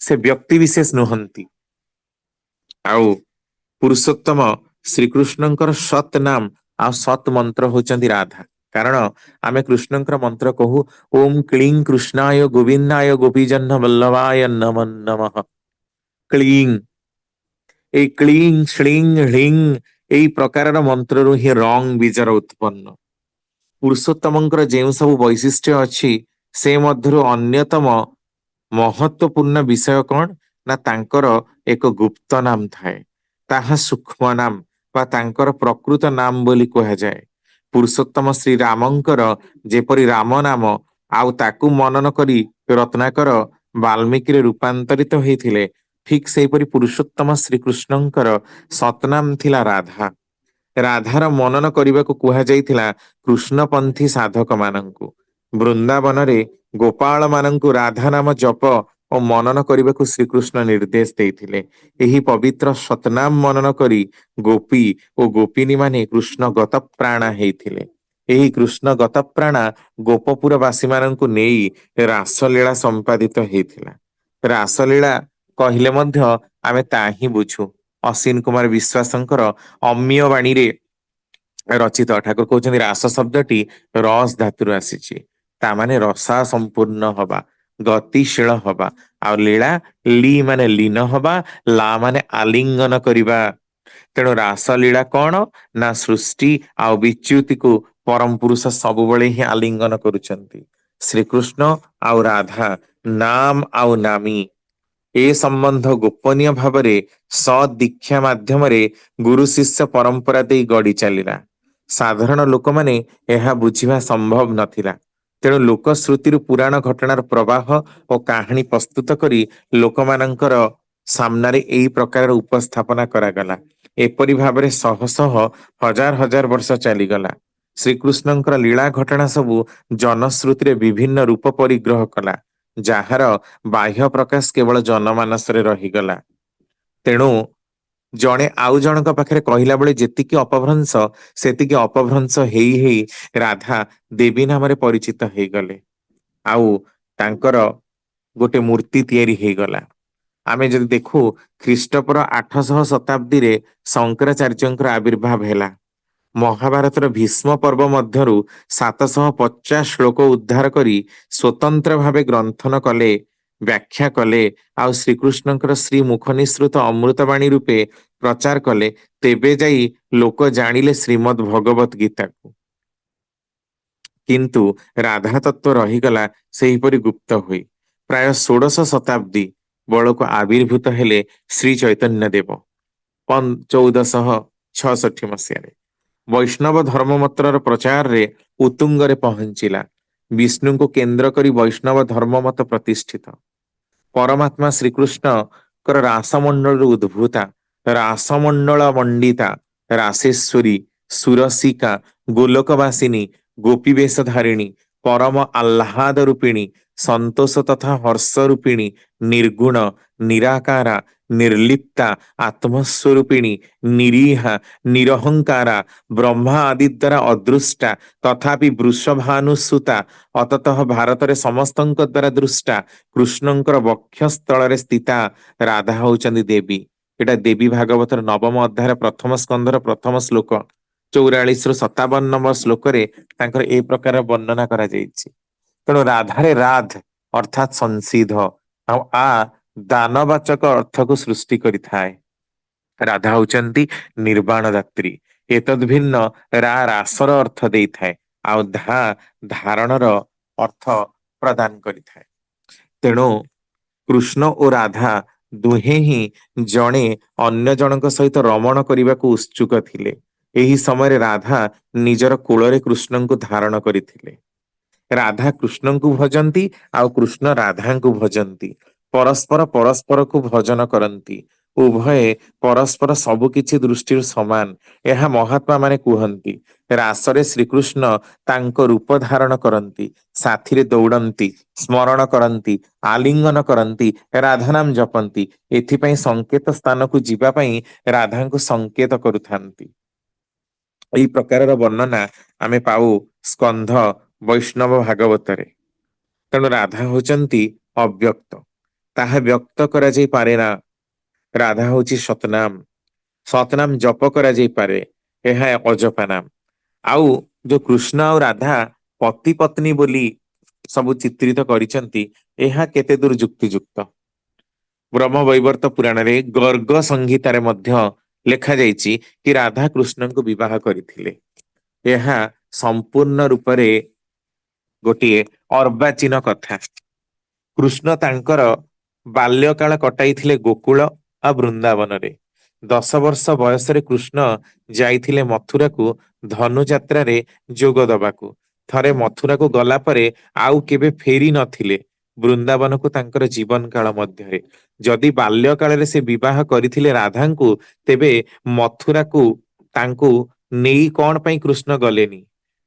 ସେ ବ୍ୟକ୍ତି ବିଶେଷ ନୁହନ୍ତି। ଆଉ ପୁରୁଷୋତ୍ତମ ଶ୍ରୀକୃଷ୍ଣଙ୍କର ସତ୍ ନାମ ଆଉ ସତ୍ ମନ୍ତ୍ର ହଉଛନ୍ତି ରାଧା। କାରଣ ଆମେ କୃଷ୍ଣଙ୍କର ମନ୍ତ୍ର କହୁ ଓಂ କ୍ଳିଂ କୃଷ୍ଣାୟ ଗୋବିନ୍ଦାୟ ଗୋପୀଜହ୍ନ ବଲ୍ଲଭାୟ ନମଃ ନମଃ। କ୍ଳିଂ, ଏଇ କ୍ଳିଂ ଶ୍ଳିଂ ହ୍ଲିଂ ଏଇ ପ୍ରକାରର ମନ୍ତ୍ରରୁ ହିଁ ରଙ୍ଗ ବୀଜର ଉତ୍ପନ୍ନ। ପୁରୁଷୋତ୍ତମଙ୍କର ଯେଉଁ ସବୁ ବୈଶିଷ୍ଟ୍ୟ ଅଛି, ସେ ମଧ୍ୟରୁ ଅନ୍ୟତମ ମହତ୍ୱପୂର୍ଣ୍ଣ ବିଷୟ କଣ? ନା ତାଙ୍କର ଏକ ଗୁପ୍ତ ନାମ ଥାଏ। ତାହା ସୂକ୍ଷ୍ମ ନାମ ବା ତାଙ୍କର ପ୍ରକୃତ ନାମ ବୋଲି କୁହାଯାଏ। ପୁରୁଷୋତ୍ତମ ଶ୍ରୀରାମଙ୍କର ଯେପରି ରାମ ନାମ, ଆଉ ତାକୁ ମନନ କରି ରତ୍ନାକର ବାଲ୍ମୀକିରେ ରୂପାନ୍ତରିତ ହେଇଥିଲେ, ଠିକ ସେହିପରି ପୁରୁଷୋତ୍ତମ ଶ୍ରୀକୃଷ୍ଣଙ୍କର ସତନାମ ଥିଲା ରାଧା। ରାଧାର ମନନ କରିବାକୁ କୁହାଯାଇଥିଲା କୃଷ୍ଣପନ୍ଥୀ ସାଧକ ମାନଙ୍କୁ। ବୃନ୍ଦାବନରେ ଗୋପାଳ ମାନଙ୍କୁ ରାଧା ନାମ ଜପ ଓ ମନନ କରିବାକୁ ଶ୍ରୀକୃଷ୍ଣ ନିର୍ଦ୍ଦେଶ ଦେଇଥିଲେ। ଏହି ପବିତ୍ର ସତନାମ ମନନ କରି ଗୋପୀ ଓ ଗୋପିନୀ ମାନେ କୃଷ୍ଣ ଗତପ୍ରାଣା ହେଇଥିଲେ। ଏହି କୃଷ୍ଣ ଗତପ୍ରାଣା ଗୋପପୁର ବାସୀମାନଙ୍କୁ ନେଇ ରାସଲୀଳା ସମ୍ପାଦିତ ହେଇଥିଲା। ରାସଲୀଳା କହିଲେ ମଧ୍ୟ ଆମେ ତା ହିଁ ବୁଝୁ। ଅଶ୍ୱିନ କୁମାର ବିଶ୍ୱାସଙ୍କର ଅମ୍ୟ ବାଣୀରେ ରଚିତ। ଠାକୁର କହୁଛନ୍ତି ରାସ ଶବ୍ଦଟି ରସ ଧାତୁରୁ ଆସିଛି। ତାମାନେ ରସା ସମ୍ପୂର୍ଣ୍ଣ ହବା, ଗତିଶୀଳ ହବା। ଆଉ ଲୀଳା, ଲି ମାନେ ଲୀନ ହବା, ଲା ମାନେ ଆଲିଙ୍ଗନ କରିବା। ତେଣୁ ରାସଲୀଳା କଣ? ନା ସୃଷ୍ଟି ଆଉ ବିଚ୍ୟୁତିକୁ ପରମ ପୁରୁଷ ସବୁବେଳେ ହିଁ ଆଲିଙ୍ଗନ କରୁଛନ୍ତି। ଶ୍ରୀକୃଷ୍ଣ ଆଉ ରାଧା ନାମ ଆଉ ନାମୀ, ଏ ସମ୍ବନ୍ଧ ଗୋପନୀୟ ଭାବରେ ସଦ୍ ଦୀକ୍ଷା ମାଧ୍ୟମରେ ଗୁରୁ ଶିଷ୍ୟ ପରମ୍ପରା ଦେଇ ଗଡି ଚାଲିଲା। ସାଧାରଣ ଲୋକମାନେ ଏହା ବୁଝିବା ସମ୍ଭବ ନଥିଲା। ତେଣୁ ଲୋକଶ୍ରୁତିରୁ ପୁରାଣ ଘଟଣାର ପ୍ରବାହ ଓ କାହାଣୀ ପ୍ରସ୍ତୁତ କରି ଲୋକମାନଙ୍କର ସାମ୍ନାରେ ଏଇ ପ୍ରକାରର ଉପସ୍ଥାପନା କରାଗଲା। ଏପରି ଭାବରେ ଶହ ଶହ ହଜାର ହଜାର ବର୍ଷ ଚାଲିଗଲା। ଶ୍ରୀକୃଷ୍ଣଙ୍କର ଲୀଳା ଘଟଣା ସବୁ ଜନଶ୍ରୁତିରେ ବିଭିନ୍ନ ରୂପ ପରିଗ୍ରହ କଲା, ଯାହାର ବାହ୍ୟ ପ୍ରକାଶ କେବଳ ଜନମାନସରେ ରହିଗଲା। ତେଣୁ ଜଣେ ଆଉ ଜଣଙ୍କ ପାଖରେ କହିଲା ବେଳେ ଯେତିକି ଅପଭ୍ରଂଶ, ସେତିକି ଅପଭ୍ରଂଶ ହେଇ ହେଇ ରାଧା ଦେବୀ ନାମରେ ପରିଚିତ ହେଇଗଲେ। ଆଉ ତାଙ୍କର ଗୋଟେ ମୂର୍ତ୍ତି ତିଆରି ହେଇଗଲା। ଆମେ ଯଦି ଦେଖୁ ଖ୍ରୀଷ୍ଟପୂର୍ବ 800 ଶତାବ୍ଦୀରେ ଶଙ୍କରାଚାର୍ଯ୍ୟଙ୍କର ଆବିର୍ଭାବ ହେଲା। ମହାଭାରତର ଭୀଷ୍ମ ପର୍ବ ମଧ୍ୟରୁ 750 ଶ୍ଲୋକ ଉଦ୍ଧାର କରି ସ୍ୱତନ୍ତ୍ର ଭାବେ ଗ୍ରନ୍ଥନ କଲେ, ବ୍ୟାଖ୍ୟା କଲେ, ଆଉ ଶ୍ରୀକୃଷ୍ଣଙ୍କର ଶ୍ରୀମୁଖ ନିସୃତ ଅମୃତବାଣୀ ରୂପେ ପ୍ରଚାର କଲେ। ତେବେ ଯାଇ ଲୋକ ଜାଣିଲେ ଶ୍ରୀମଦ୍ ଭଗବତ ଗୀତାକୁ। କିନ୍ତୁ ରାଧା ତତ୍ଵ ରହିଗଲା ସେହିପରି ଗୁପ୍ତ ହୋଇ। ପ୍ରାୟ 16 ଶତାବ୍ଦୀ ବେଳକୁ ଆବିର୍ଭୂତ ହେଲେ ଶ୍ରୀ ଚୈତନ୍ୟ ଦେବ 1466 ମସିହାରେ। ବୈଷ୍ଣବ ଧର୍ମମତର ପ୍ରଚାରରେ ଉତ୍ତୁଙ୍ଗରେ ପହଞ୍ଚିଲା। ବିଷ୍ଣୁଙ୍କୁ କେନ୍ଦ୍ର କରି ବୈଷ୍ଣବ ଧର୍ମମତ ପ୍ରତିଷ୍ଠିତ। ପରମାତ୍ମା ଶ୍ରୀକୃଷ୍ଣଙ୍କର ରାସମଣ୍ଡଳରୁ ଉଦ୍ଭୂତା, ରାସମଣ୍ଡଳ ମଣ୍ଡିତା, ରାସେଶ୍ୱରୀ, ସୁରସିକା, ଗୋଲୋକବାସିନୀ, ଗୋପୀବେଶଧାରିଣୀ, ପରମ ଆହ୍ଲାଦ ରୂପିଣୀ, ସନ୍ତୋଷ ତଥା ହର୍ଷ ରୂପିଣୀ, ନିର୍ଗୁଣ, ନିରାକାରା, ନିର୍ଲିପ୍ତା, ଆତ୍ମସ୍ୱରୂପିଣୀ, ନିରୀହା, ନିରହଙ୍କାରା, ବ୍ରହ୍ମା ଆଦି ଦ୍ୱାରା ଅଦୃଷ୍ଟା, ତଥାପି ବୃଷଭାନୁସୁତା, ଅତତଃ ଭାରତରେ ସମସ୍ତଙ୍କ ଦ୍ୱାରା ଦୃଷ୍ଟା, କୃଷ୍ଣଙ୍କର ବକ୍ଷସ୍ଥଳରେ ସ୍ଥିତା ରାଧା ହଉଛନ୍ତି ଦେବୀ। ଏଟା ଦେବୀ ଭାଗବତର 9ମ ଅଧ୍ୟାୟର 1ମ ସ୍କନ୍ଧର 1ମ ଶ୍ଲୋକ। 44ରୁ 57 ନମ୍ବର ଶ୍ଲୋକରେ ତାଙ୍କର ଏ ପ୍ରକାର ବର୍ଣ୍ଣନା କରାଯାଇଛି। ତେଣୁ ରାଧାରେ ରାଧ ଅର୍ଥାତ୍ ସଂସିଧ, ଆଉ ଦାନବାଚକ ଅର୍ଥକୁ ସୃଷ୍ଟି କରିଥାଏ। ରାଧା ହଉଛନ୍ତି ନିର୍ବାଣ ଦାତ୍ରୀ। ଏତଦ୍ ଭିନ୍ନ ରାସର ଅର୍ଥ ଦେଇଥାଏ, ଆଉ ଧାରଣର ଅର୍ଥ ପ୍ରଦାନ କରିଥାଏ। ତେଣୁ କୃଷ୍ଣ ଓ ରାଧା ଦୁହେଁ ହିଁ ଜଣେ ଅନ୍ୟ ଜଣଙ୍କ ସହିତ ରମଣ କରିବାକୁ ଉତ୍ସୁକ ଥିଲେ। ଏହି ସମୟରେ ରାଧା ନିଜର କୋଳରେ କୃଷ୍ଣଙ୍କୁ ଧାରଣ କରିଥିଲେ। ରାଧା କୃଷ୍ଣଙ୍କୁ ଭଜନ୍ତି ଆଉ କୃଷ୍ଣ ରାଧାଙ୍କୁ ଭଜନ୍ତି। ପରସ୍ପର ପରସ୍ପରକୁ ଭଜନ କରନ୍ତି। ଉଭୟେ ପରସ୍ପର ସବୁ କିଛି ଦୃଷ୍ଟିରୁ ସମାନ, ଏହା ମହାତ୍ମା ମାନେ କୁହନ୍ତି। ରାସରେ ଶ୍ରୀକୃଷ୍ଣ ତାଙ୍କ ରୂପ ଧାରଣ କରନ୍ତି, ସାଥିରେ ଦୌଡନ୍ତି, ସ୍ମରଣ କରନ୍ତି, ଆଲିଙ୍ଗନ କରନ୍ତି, ରାଧା ନାମ ଜପନ୍ତି। ଏଥିପାଇଁ ସଂକେତ ସ୍ଥାନକୁ ଯିବା ପାଇଁ ରାଧାଙ୍କୁ ସଂକେତ କରୁଥାନ୍ତି। ଏହି ପ୍ରକାରର ବର୍ଣ୍ଣନା ଆମେ ପାଉ ସ୍କନ୍ଧ ବୈଷ୍ଣବ ଭାଗବତରେ। ତେଣୁ ରାଧା ହଉଛନ୍ତି ଅବ୍ୟକ୍ତ, ତାହା ବ୍ୟକ୍ତ କରାଯାଇ ପାରେ ନା। ରାଧା ହଉଛି ସତନାମ, ସତନାମ ଜପ କରାଯାଇପାରେ, ଏହା ଅଜପା ନାମ। ଆଉ ଯୋଉ କୃଷ୍ଣ ଆଉ ରାଧା ପତି ପତ୍ନୀ ବୋଲି ସବୁ ଚିତ୍ରିତ କରିଛନ୍ତି, ଏହା କେତେ ଦୂର ଯୁକ୍ତିଯୁକ୍ତ? ବ୍ରହ୍ମବୈବର୍ତ ପୁରାଣରେ ଗର୍ଗ ସଂହିତାରେ ମଧ୍ୟ ଲେଖାଯାଇଛି କି ରାଧା କୃଷ୍ଣଙ୍କୁ ବିବାହ କରିଥିଲେ। ଏହା ସମ୍ପୂର୍ଣ୍ଣ ରୂପରେ ଗୋଟିଏ ଅର୍ବାଚୀନ କଥା। କୃଷ୍ଣ ତାଙ୍କର ବାଲ୍ୟକାଳ କଟାଇଥିଲେ ଗୋକୁଳ ଆଉ ବୃନ୍ଦାବନରେ। 10 ବର୍ଷ ବୟସରେ କୃଷ୍ଣ ଯାଇଥିଲେ ମଥୁରାକୁ ଧନୁଯାତ୍ରାରେ ଯୋଗ ଦବାକୁ। ଥରେ ମଥୁରାକୁ ଗଲା ପରେ ଆଉ କେବେ ଫେରି ନଥିଲେ ବୃନ୍ଦାବନକୁ ତାଙ୍କର ଜୀବନ କାଳ ମଧ୍ୟରେ। ଯଦି ବାଲ୍ୟ କାଳରେ ସେ ବିବାହ କରିଥିଲେ ରାଧାଙ୍କୁ, ତେବେ ମଥୁରାକୁ ତାଙ୍କୁ ନେଇ କଣ ପାଇଁ କୃଷ୍ଣ ଗଲେନି?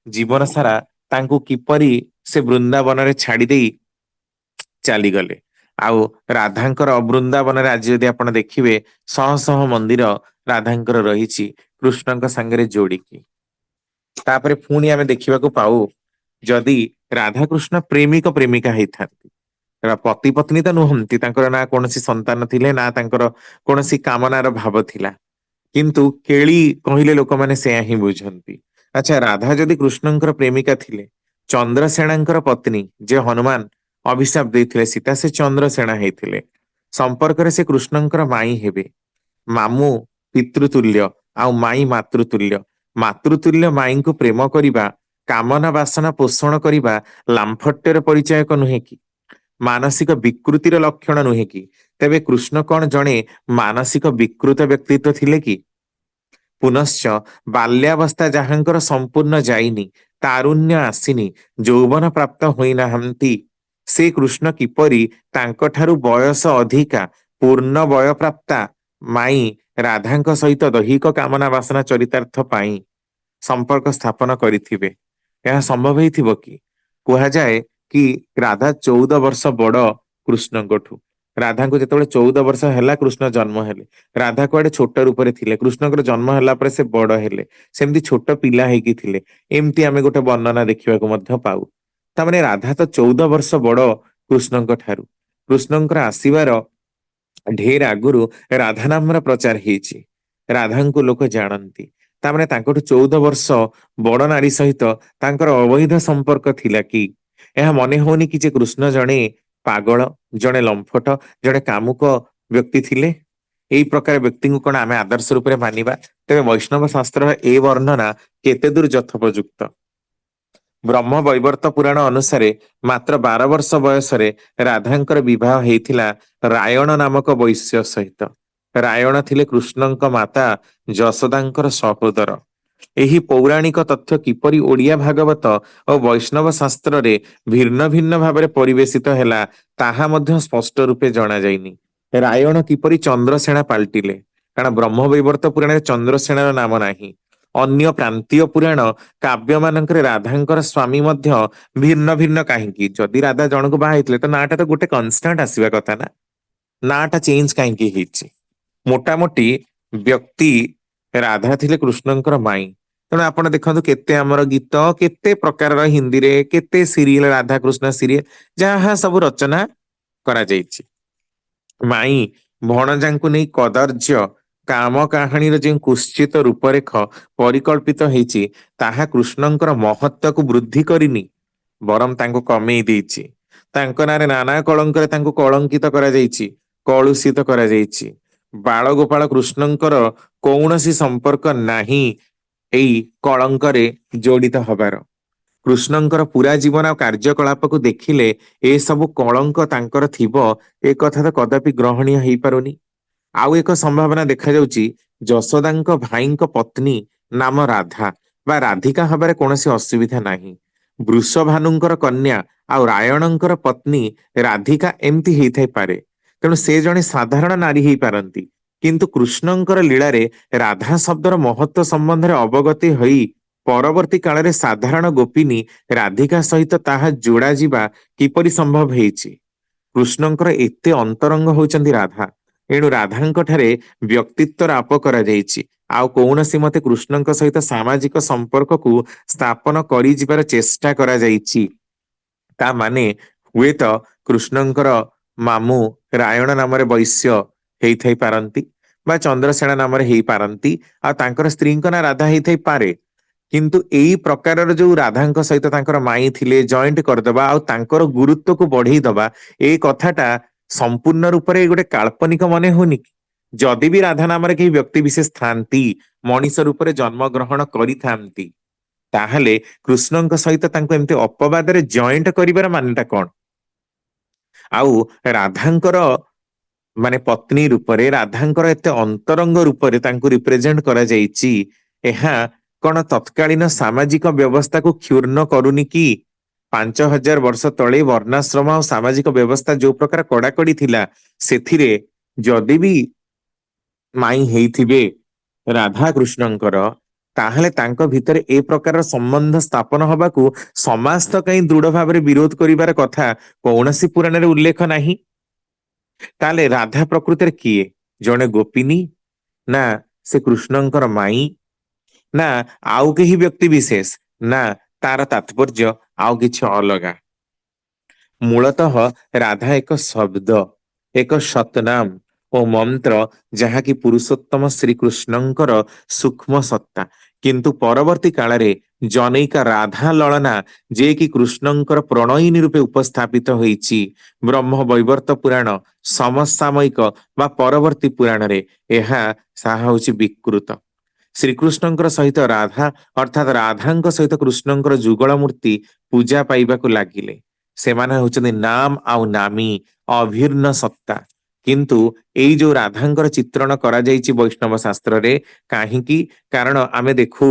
ଜୀବନ ସାରା ତାଙ୍କୁ କିପରି ସେ ବୃନ୍ଦାବନରେ ଛାଡି ଦେଇ ଚାଲିଗଲେ? ଆଉ ରାଧାଙ୍କର ବୃନ୍ଦାବନରେ ଆଜି ଯଦି ଆପଣ ଦେଖିବେ ଶହ ଶହ ମନ୍ଦିର ରାଧାଙ୍କର ରହିଛି କୃଷ୍ଣଙ୍କ ସାଙ୍ଗରେ ଯୋଡିକି। ତାପରେ ପୁଣି ଆମେ ଦେଖିବାକୁ ପାଉ, ଯଦି ରାଧାକୃଷ୍ଣ ପ୍ରେମିକ ପ୍ରେମିକା ହେଇଥାନ୍ତି, ପତି ପତ୍ନୀ ତ ନୁହନ୍ତି, ତାଙ୍କର ନା କୌଣସି ସନ୍ତାନ ଥିଲେ, ନା ତାଙ୍କର କୌଣସି କାମନାର ଭାବ ଥିଲା। କିନ୍ତୁ କେଳି କହିଲେ ଲୋକମାନେ ସେୟା ହିଁ ବୁଝନ୍ତି। ଆଚ୍ଛା, ରାଧା ଯଦି କୃଷ୍ଣଙ୍କର ପ୍ରେମିକା ଥିଲେ, ଚନ୍ଦ୍ରସେଣାଙ୍କର ପତ୍ନୀ ଯେ ହନୁମାନ ଅଭିଶାପ ଦେଇଥିଲେ ସୀତା, ସେ ଚନ୍ଦ୍ରସେଣା ହେଇଥିଲେ। ସମ୍ପର୍କରେ ସେ କୃଷ୍ଣଙ୍କର ମାଇଁ ହେବେ। ମାମୁଁ ପିତୃତୁଲ୍ୟ ଆଉ ମାଇଁ ମାତୃତୁଲ୍ୟ। ମାତୃତୁଲ୍ୟ ମାଇଁଙ୍କୁ ପ୍ରେମ କରିବା, କାମନା ବାସନା ପୋଷଣ କରିବା ଲାମ୍ଫଟ୍ୟର ପରିଚାୟକ ନୁହେଁ କି? ମାନସିକ ବିକୃତିର ଲକ୍ଷଣ ନୁହେଁ କି? ତେବେ କୃଷ୍ଣ କଣ ଜଣେ ମାନସିକ ବିକୃତ ବ୍ୟକ୍ତିତ୍ୱ ଥିଲେ କି? ପୁନଶ୍ଚ ବାଲ୍ୟାବସ୍ଥା ଯାହାଙ୍କର ସମ୍ପୂର୍ଣ୍ଣ ଯାଇନି, ତାରୁଣ୍ୟ ଆସିନି, ଯୌବନ ପ୍ରାପ୍ତ ହୋଇନାହାନ୍ତି, ସେ କୃଷ୍ଣ କିପରି ତାଙ୍କଠାରୁ ବୟସ ଅଧିକା ପୂର୍ଣ୍ଣ ବୟପ୍ରାପ୍ତା ମାଇଁ ରାଧାଙ୍କ ସହିତ ଦୈହିକ କାମନା ବାସନା ଚରିତାର୍ଥ ପାଇଁ ସମ୍ପର୍କ ସ୍ଥାପନ କରିଥିବେ? ଏହା ସମ୍ଭବ ହେଇଥିବ କି? କୁହାଯାଏ କି ରାଧା 14 ବର୍ଷ ବଡ କୃଷ୍ଣଙ୍କଠୁ। ରାଧାଙ୍କୁ ଯେତେବେଳେ 14 ବର୍ଷ ହେଲା କୃଷ୍ଣ ଜନ୍ମ ହେଲେ। ରାଧା କୁଆଡେ ଛୋଟ ରୂପରେ ଥିଲେ, କୃଷ୍ଣଙ୍କର ଜନ୍ମ ହେଲା ପରେ ସେ ବଡ ହେଲେ, ସେମିତି ଛୋଟ ପିଲା ହେଇକି ଥିଲେ। ଏମିତି ଆମେ ଗୋଟେ ବର୍ଣ୍ଣନା ଦେଖିବାକୁ ମଧ୍ୟ ପାଉ। ତାମାନେ ରାଧା ତ 14 ବର୍ଷ ବଡ କୃଷ୍ଣଙ୍କ ଠାରୁ। କୃଷ୍ଣଙ୍କର ଆସିବାର ଢେର ଆଗରୁ ରାଧା ନାମର ପ୍ରଚାର ହେଇଛି। ରାଧାଙ୍କୁ ଲୋକ ଜାଣନ୍ତି। ତାମାନେ ତାଙ୍କଠୁ 14 ବର୍ଷ ବଡ ନାରୀ ସହିତ ତାଙ୍କର ଅବୈଧ ସମ୍ପର୍କ ଥିଲା କି? ଏହା ମନେ ହଉନି କି ଯେ କୃଷ୍ଣ ଜଣେ ପାଗଳ, ଜଣେ ଲମ୍ଫଟ, ଜଣେ କାମୁକ ବ୍ୟକ୍ତି ଥିଲେ। ଏଇ ପ୍ରକାର ବ୍ୟକ୍ତିଙ୍କୁ କଣ ଆମେ ଆଦର୍ଶ ରୂପରେ ମାନିବା? ତେବେ ବୈଷ୍ଣବ ଶାସ୍ତ୍ରର ଏ ବର୍ଣ୍ଣନା କେତେ ଦୂର ଯଥୋପଯୁକ୍ତ? ବ୍ରହ୍ମ ବୈବର୍ତ ପୁରାଣ ଅନୁସାରେ ମାତ୍ର 12 ବର୍ଷ ବୟସରେ ରାଧାଙ୍କର ବିବାହ ହେଇଥିଲା ରାୟଣ ନାମକ ବୈଶ୍ୟ ସହିତ। ରାୟଣ ଥିଲେ କୃଷ୍ଣଙ୍କ ମାତା ଯଶୋଦାଙ୍କର ସହୋଦର। ଏହି ପୌରାଣିକ ତଥ୍ୟ କିପରି ଓଡ଼ିଆ ଭାଗବତ ଓ ବୈଷ୍ଣବ ଶାସ୍ତ୍ରରେ ଭିନ୍ନ ଭିନ୍ନ ଭାବରେ ପରିବେଶିତ ହେଲା ତାହା ମଧ୍ୟ ସ୍ପଷ୍ଟ ରୂପେ ଜଣାଯାଇନି। ରାୟଣ କିପରି ଚନ୍ଦ୍ରସେଣା ପାଲଟିଲେ? କାରଣ ବ୍ରହ୍ମ ବୈବର୍ତ ପୁରାଣରେ ଚନ୍ଦ୍ରସେଣାର ନାମ ନାହିଁ। ଅନ୍ୟ ପ୍ରାନ୍ତୀୟ ପୁରାଣ କାବ୍ୟମାନଙ୍କରେ ରାଧାଙ୍କର ସ୍ୱାମୀ ମଧ୍ୟ ଭିନ୍ନ ଭିନ୍ନ କାହିଁକି? ଯଦି ରାଧା ଜଣକୁ ବାହା ହେଇଥିଲେ ତ ନାଁଟା ତ ଗୋଟେ କନଷ୍ଟାଣ୍ଟ ଆସିବା କଥା ନା, ନାଁଟା ଚେଞ୍ଜ କାହିଁକି ହେଇଛି? ମୋଟାମୋଟି ବ୍ୟକ୍ତି ରାଧା ଥିଲେ କୃଷ୍ଣଙ୍କର ମାଇଁ। ତେଣୁ ଆପଣ ଦେଖନ୍ତୁ କେତେ ଆମର ଗୀତ, କେତେ ପ୍ରକାରର ହିନ୍ଦୀରେ, କେତେ ସିରିଏଲ, ରାଧାକୃଷ୍ଣ ସିରିଏଲ, ଯାହା ସବୁ ରଚନା କରାଯାଇଛି। ମାଇଁ ଭଣଜାଙ୍କୁ ନେଇ କଦର୍ଯ୍ୟ କାମ କାହାଣୀର ଯେଉଁ କୁଶ୍ଚିତ ରୂପରେଖ ପରିକଳ୍ପିତ ହେଇଛି ତାହା କୃଷ୍ଣଙ୍କର ମହତ୍ତ୍ୱକୁ ବୃଦ୍ଧି କରିନି, ବରଂ ତାଙ୍କୁ କମେଇ ଦେଇଛି। ତାଙ୍କ ନାଁରେ ନାନା କଳଙ୍କରେ ତାଙ୍କୁ କଳଙ୍କିତ କରାଯାଇଛି, କଳୁଷିତ କରାଯାଇଛି। ବାଳଗୋପାଳ କୃଷ୍ଣଙ୍କର କୌଣସି ସମ୍ପର୍କ ନାହିଁ ଏଇ କଳଙ୍କରେ ଜଡିତ ହବାର। କୃଷ୍ଣଙ୍କର ପୁରା ଜୀବନ ଆଉ କାର୍ଯ୍ୟକଳାପକୁ ଦେଖିଲେ ଏସବୁ କଳଙ୍କ ତାଙ୍କର ଥିବ, ଏ କଥା ତ କଦାପି ଗ୍ରହଣୀୟ ହେଇପାରୁନି। ଆଉ ଏକ ସମ୍ଭାବନା ଦେଖାଯାଉଛି, ଯଶୋଦାଙ୍କ ଭାଇଙ୍କ ପତ୍ନୀ ନାମ ରାଧା ବା ରାଧିକା ହବାରେ କୌଣସି ଅସୁବିଧା ନାହିଁ। ବୃଷଭାନୁଙ୍କର କନ୍ୟା ଆଉ ରାୟଣଙ୍କର ପତ୍ନୀ ରାଧିକା ଏମିତି ହେଇଥାଇପାରେ। ତେଣୁ ସେ ଜଣେ ସାଧାରଣ ନାରୀ ହେଇପାରନ୍ତି। କିନ୍ତୁ କୃଷ୍ଣଙ୍କର ଲୀଳାରେ ରାଧା ଶବ୍ଦର ମହତ୍ତ୍ୱ ସମ୍ବନ୍ଧରେ ଅବଗତି ହୋଇ ପରବର୍ତ୍ତୀ କାଳରେ ସାଧାରଣ ଗୋପିନୀ ରାଧିକା ସହିତ ତାହା ଯୋଡ଼ା ଯିବା କିପରି ସମ୍ଭବ ହେଇଛି? କୃଷ୍ଣଙ୍କର ଏତେ ଅନ୍ତରଙ୍ଗ ହଉଛନ୍ତି ରାଧା। ଏଣୁ ରାଧାଙ୍କ ଠାରେ ବ୍ୟକ୍ତିତ୍ୱର ଆପ କରାଯାଇଛି। ଆଉ କୌଣସି ମତେ କୃଷ୍ଣଙ୍କ ସହିତ ସାମାଜିକ ସମ୍ପର୍କକୁ ସ୍ଥାପନ କରିଯିବାର ଚେଷ୍ଟା କରାଯାଇଛି। ତା ମାନେ ହୁଏତ କୃଷ୍ଣଙ୍କର ମାମୁଁ ରାୟଣ ନାମରେ ବୈଶ୍ୟ ହେଇଥାଇ ପାରନ୍ତି ବା ଚନ୍ଦ୍ରସେଣା ନାମରେ ହେଇପାରନ୍ତି, ଆଉ ତାଙ୍କର ସ୍ତ୍ରୀଙ୍କ ନାଁ ରାଧା ହେଇଥାଇ ପାରେ। କିନ୍ତୁ ଏଇ ପ୍ରକାରର ଯୋଉ ରାଧାଙ୍କ ସହିତ ତାଙ୍କର ମାଇଁ ଥିଲେ, ଜଏଣ୍ଟ କରିଦବା ଆଉ ତାଙ୍କର ଗୁରୁତ୍ୱକୁ ବଢେଇ ଦବା, ଏଇ କଥାଟା ସମ୍ପୂର୍ଣ୍ଣ ରୂପରେ ଗୋଟେ କାଳ୍ପନିକ ମନେ ହଉନି କି? ଯଦି ବି ରାଧା ନାମରେ କେହି ବ୍ୟକ୍ତି ବିଶେଷ ଥାନ୍ତି, ମଣିଷ ରୂପରେ ଜନ୍ମଗ୍ରହଣ କରିଥାନ୍ତି, ତାହେଲେ କୃଷ୍ଣଙ୍କ ସହିତ ତାଙ୍କୁ ଏମିତି ଅପବାଦରେ ଜଏଣ୍ଟ କରିବାର ମାନେଟା କଣ? ଆଉ ରାଧାଙ୍କର ମାନେ ପତ୍ନୀ ରୂପରେ, ରାଧାଙ୍କର ଏତେ ଅନ୍ତରଙ୍ଗ ରୂପରେ ତାଙ୍କୁ ରିପ୍ରେଜେଣ୍ଟ କରାଯାଇଛି, ଏହା କଣ ତତ୍କାଳୀନ ସାମାଜିକ ବ୍ୟବସ୍ଥାକୁ କ୍ଷୁର୍ଣ୍ଣ କରୁନି କି? 5000 ବର୍ଷ ତଳେ ବର୍ଣ୍ଣାଶ୍ରମ ଆଉ ସାମାଜିକ ବ୍ୟବସ୍ଥା ଯୋଉ ପ୍ରକାର କଡାକଡି ଥିଲା, ସେଥିରେ ଯଦି ବି ମାଇଁ ହେଇଥିବେ ରାଧା କୃଷ୍ଣଙ୍କର, ତାହେଲେ ତାଙ୍କ ଭିତରେ ଏ ପ୍ରକାରର ସମ୍ବନ୍ଧ ସ୍ଥାପନ ହବାକୁ ସମାଜ ତ କାହିଁ ଦୃଢ ଭାବରେ ବିରୋଧ କରିବାର କଥା କୌଣସି ପୁରାଣରେ ଉଲ୍ଲେଖ ନାହିଁ। ତାହେଲେ ରାଧା ପ୍ରକୃତରେ କିଏ? ଜଣେ ଗୋପିନୀ, ନା ସେ କୃଷ୍ଣଙ୍କର ମାଇଁ, ନା ଆଉ କେହି ବ୍ୟକ୍ତି ବିଶେଷ, ନା ତାର ତାତ୍ପର୍ଯ୍ୟ ଆଉ କିଛି ଅଲଗା? ମୂଳତଃ ରାଧା ଏକ ଶବ୍ଦ, ଏକ ସତନାମ ଓ ମନ୍ତ୍ର, ଯାହାକି ପୁରୁଷୋତ୍ତମ ଶ୍ରୀକୃଷ୍ଣଙ୍କର ସୂକ୍ଷ୍ମ ସତ୍ତା। କିନ୍ତୁ ପରବର୍ତ୍ତୀ କାଳରେ ଜନୈକା ରାଧା ଲଳନା, ଯିଏକି କୃଷ୍ଣଙ୍କର ପ୍ରଣୟିନୀ ରୂପେ ଉପସ୍ଥାପିତ ହୋଇଛି ବ୍ରହ୍ମ ବୈବର୍ତ ପୁରାଣ, ସମସାମୟିକ ବା ପରବର୍ତ୍ତୀ ପୁରାଣରେ, ଏହା ତାହା ହଉଛି ବିକୃତ। ଶ୍ରୀକୃଷ୍ଣଙ୍କର ସହିତ ରାଧା ଅର୍ଥାତ ରାଧାଙ୍କ ସହିତ କୃଷ୍ଣଙ୍କର ଯୁଗଳ ମୂର୍ତ୍ତି ପୂଜା ପାଇବାକୁ ଲାଗିଲେ। ସେମାନେ ହଉଛନ୍ତି ନାମ ଆଉ ନାମୀ, ଅଭିନ୍ନ ସତ୍ତା। କିନ୍ତୁ ଏଇ ଯୋଉ ରାଧାଙ୍କର ଚିତ୍ରଣ କରାଯାଇଛି ବୈଷ୍ଣବ ଶାସ୍ତ୍ରରେ, କାହିଁକି? କାରଣ ଆମେ ଦେଖୁ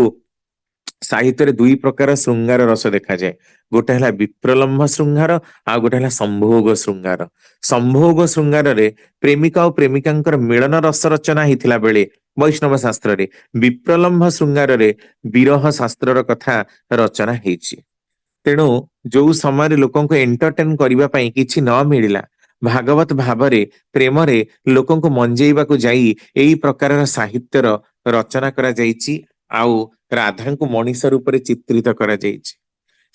ସାହିତ୍ୟରେ ଦୁଇ ପ୍ରକାର ଶୃଙ୍ଗାର ରସ ଦେଖାଯାଏ। ଗୋଟେ ହେଲା ବିପ୍ରଲମ୍ଭ ଶୃଙ୍ଗାର, ଆଉ ଗୋଟେ ହେଲା ସମ୍ଭୋଗ ଶୃଙ୍ଗାର। ସମ୍ଭୋଗ ଶୃଙ୍ଗାରରେ ପ୍ରେମିକା ଆଉ ପ୍ରେମିକାଙ୍କର ମିଳନ ରସ ରଚନା ହେଇଥିଲା ବେଳେ ବୈଷ୍ଣବ ଶାସ୍ତ୍ରରେ, ବିପ୍ରଲମ୍ଭ ଶୃଙ୍ଗାରରେ ବିରହ ଶାସ୍ତ୍ରର କଥା ରଚନା ହେଇଛି। ତେଣୁ ଯୋଉ ସମୟରେ ଲୋକଙ୍କୁ ଏଣ୍ଟରଟେନ କରିବା ପାଇଁ କିଛି ନ ମିଳିଲା, ଭାଗବତ ଭାବରେ ପ୍ରେମରେ ଲୋକଙ୍କୁ ମଞ୍ଜେଇବାକୁ ଯାଇ ଏଇ ପ୍ରକାରର ସାହିତ୍ୟର ରଚନା କରାଯାଇଛି, ଆଉ ରାଧାଙ୍କୁ ମଣିଷ ରୂପରେ ଚିତ୍ରିତ କରାଯାଇଛି।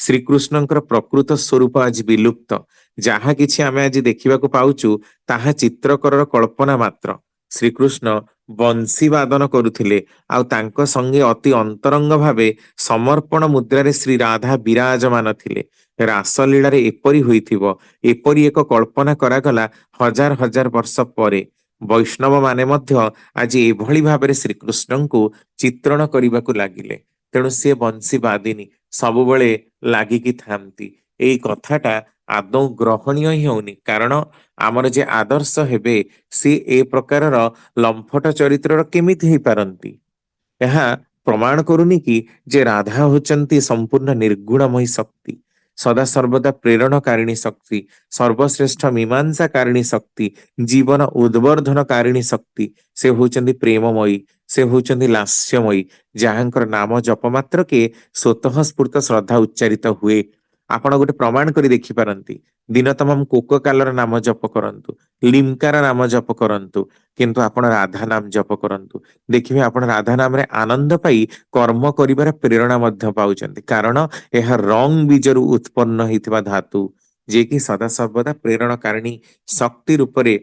ଶ୍ରୀକୃଷ୍ଣଙ୍କର ପ୍ରକୃତ ସ୍ୱରୂପ ଆଜି ବିଲୁପ୍ତ। ଯାହା କିଛି ଆମେ ଆଜି ଦେଖିବାକୁ ପାଉଛୁ ତାହା ଚିତ୍ରକରର କଳ୍ପନା ମାତ୍ର। ଶ୍ରୀକୃଷ୍ଣ ବଂଶୀ ବାଦନ କରୁଥିଲେ, ଆଉ ତାଙ୍କ ସଙ୍ଗେ ଅତି ଅନ୍ତରଙ୍ଗ ଭାବେ ସମର୍ପଣ ମୁଦ୍ରାରେ ଶ୍ରୀ ରାଧା ବିରାଜମାନ ଥିଲେ। ରାସଲୀଳାରେ ଏପରି ହୋଇଥିବ, ଏପରି ଏକ କଳ୍ପନା କରାଗଲା ହଜାର ହଜାର ବର୍ଷ ପରେ। ବୈଷ୍ଣବ ମାନେ ମଧ୍ୟ ଆଜି ଏଭଳି ଭାବରେ ଶ୍ରୀକୃଷ୍ଣଙ୍କୁ ଚିତ୍ରଣ କରିବାକୁ ଲାଗିଲେ। ତେଣୁ ସିଏ ବଂଶୀ ବାଦିନୀ ସବୁବେଳେ ଲାଗିକି ଥାନ୍ତି। ଏଇ କଥାଟା ଆଦୌ ଗ୍ରହଣୀୟ ହିଁ ହଉନି, କାରଣ ଆମର ଯେ ଆଦର୍ଶ ହେବେ ସିଏ ଏ ପ୍ରକାରର ଲମ୍ଫଟ ଚରିତ୍ରର କେମିତି ହେଇପାରନ୍ତି? ଏହା ପ୍ରମାଣ କରୁନି କି ଯେ ରାଧା ହେଉଛନ୍ତି ସମ୍ପୂର୍ଣ୍ଣ ନିର୍ଗୁଣମୟୀ ଶକ୍ତି, ସଦା ସର୍ବଦା ପ୍ରେରଣକାରିଣୀ ଶକ୍ତି, ସର୍ବଶ୍ରେଷ୍ଠ ମୀମାଂସାକାରିଣୀ ଶକ୍ତି, ଜୀବନ ଉଦ୍ବର୍ଦ୍ଧନକାରିଣୀ ଶକ୍ତି। ସେ ହଉଛନ୍ତି ପ୍ରେମମୟୀ, ସେ ହଉଛନ୍ତି ଲାସ୍ୟମୟୀ, ଯାହାଙ୍କର ନାମ ଜପ ମାତ୍ରକେ ସ୍ୱତଃସ୍ଫୂର୍ତ୍ତ ଶ୍ରଦ୍ଧା ଉଚ୍ଚାରିତ ହୁଏ। ଆପଣ ଗୋଟେ ପ୍ରମାଣ କରି ଦେଖିପାରନ୍ତି। ଦିନ ତମାମ କୋକକାଲର ନାମ ଜପ କରନ୍ତୁ, ଲିମ୍କାର ନାମ ଜପ କରନ୍ତୁ, କିନ୍ତୁ ଆପଣ ରାଧା ନାମ ଜପ କରନ୍ତୁ। ଦେଖିବେ ଆପଣ ରାଧା ନାମରେ ଆନନ୍ଦ ପାଇ କର୍ମ କରିବାର ପ୍ରେରଣା ମଧ୍ୟ ପାଉଛନ୍ତି, କାରଣ ଏହା ରଙ୍ଗ ବୀଜରୁ ଉତ୍ପନ୍ନ ହେଇଥିବା ଧାତୁ, ଯିଏକି ସଦା ସର୍ବଦା ପ୍ରେରଣକାରିଣୀ ଶକ୍ତି ରୂପରେ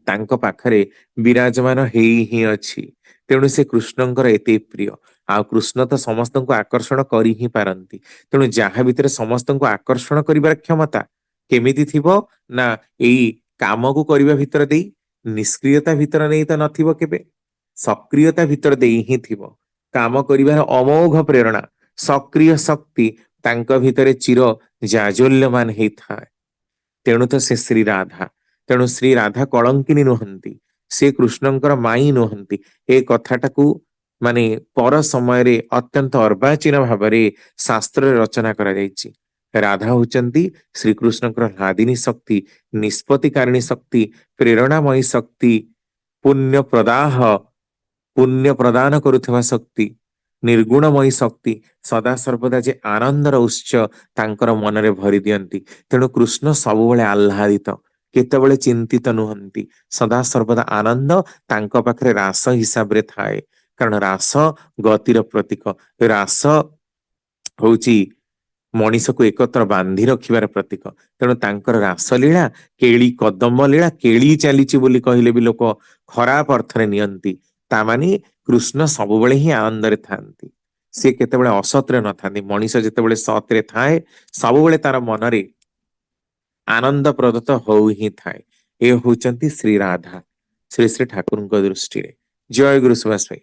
ତାଙ୍କ ପାଖରେ ବିରାଜମାନ ହେଇ ହିଁ ଅଛି। ତେଣୁ ସେ କୃଷ୍ଣଙ୍କର ଏତେ ପ୍ରିୟ, ଆଉ କୃଷ୍ଣ ତ ସମସ୍ତଙ୍କୁ ଆକର୍ଷଣ କରି ହିଁ ପାରନ୍ତି। ତେଣୁ ଯାହା ଭିତରେ ସମସ୍ତଙ୍କୁ ଆକର୍ଷଣ କରିବାର କ୍ଷମତା କେମିତି ଥିବ ନା ଏଇ କାମକୁ କରିବା ଭିତରେ ଦେଇ, ନିଷ୍କ୍ରିୟତା ଭିତରେ ନେଇ ତ ନଥିବ କେବେ, ସକ୍ରିୟତା ଭିତରେ ଦେଇ ହିଁ ଥିବ। କାମ କରିବାର ଅମୋଘ ପ୍ରେରଣା, ସକ୍ରିୟ ଶକ୍ତି ତାଙ୍କ ଭିତରେ ଚିର ଜାଜ୍ୱଲ୍ୟମାନ ହେଇଥାଏ। ତେଣୁ ତ ସେ ଶ୍ରୀ ରାଧା। ତେଣୁ ଶ୍ରୀ ରାଧା କଳଙ୍କିନୀ ନୁହନ୍ତି, ସେ କୃଷ୍ଣଙ୍କର ମାଇଁ ନୁହନ୍ତି। ଏ କଥାଟାକୁ ମାନେ ପର ସମୟରେ ଅତ୍ୟନ୍ତ ଅର୍ବାଚୀନ ଭାବରେ ଶାସ୍ତ୍ରରେ ରଚନା କରାଯାଇଛି। ରାଧା ହଉଛନ୍ତି ଶ୍ରୀକୃଷ୍ଣଙ୍କର ହ୍ଲାଦିନୀ ଶକ୍ତି, ନିଷ୍ପତ୍ତିକାରିଣୀ ଶକ୍ତି, ପ୍ରେରଣାମୟୀ ଶକ୍ତି, ପୁଣ୍ୟ ପ୍ରଦାହ, ପୁଣ୍ୟ ପ୍ରଦାନ କରୁଥିବା ଶକ୍ତି, ନିର୍ଗୁଣମୟୀ ଶକ୍ତି, ସଦା ସର୍ବଦା ଯେ ଆନନ୍ଦର ଉତ୍ସ ତାଙ୍କର ମନରେ ଭରି ଦିଅନ୍ତି। ତେଣୁ କୃଷ୍ଣ ସବୁବେଳେ ଆହ୍ଲାଦିତ, କେତେବେଳେ ଚିନ୍ତିତ ନୁହନ୍ତି, ସଦା ସର୍ବଦା ଆନନ୍ଦ ତାଙ୍କ ପାଖରେ ରାସ ହିସାବରେ ଥାଏ। କାରଣ ରାସ ଗତିର ପ୍ରତୀକ, ରାସ ହଉଛି ମଣିଷକୁ ଏକତ୍ର ବାନ୍ଧି ରଖିବାର ପ୍ରତୀକ। ତେଣୁ ତାଙ୍କର ରାସଲୀଳା କେଳି କଦମ୍ବ ଲୀଳା, କେଳି ଚାଲିଛି ବୋଲି କହିଲେ ବି ଲୋକ ଖରାପ ଅର୍ଥରେ ନିଅନ୍ତି। ତାମାନେ କୃଷ୍ଣ ସବୁବେଳେ ହିଁ ଆନନ୍ଦରେ ଥାନ୍ତି, ସେ କେତେବେଳେ ଅସତରେ ନଥାନ୍ତି। ମଣିଷ ଯେତେବେଳେ ସତରେ ଥାଏ, ସବୁବେଳେ ତାର ମନରେ ଆନନ୍ଦ ପ୍ରଦତ୍ତ ହଉ ହିଁ ଥାଏ। ଏ ହଉଛନ୍ତି ଶ୍ରୀ ରାଧା, ଶ୍ରୀ ଶ୍ରୀ ଠାକୁରଙ୍କ ଦୃଷ୍ଟିରେ। ଜୟ ଗୁରୁ ସୁଭାଷ ଭାଇ।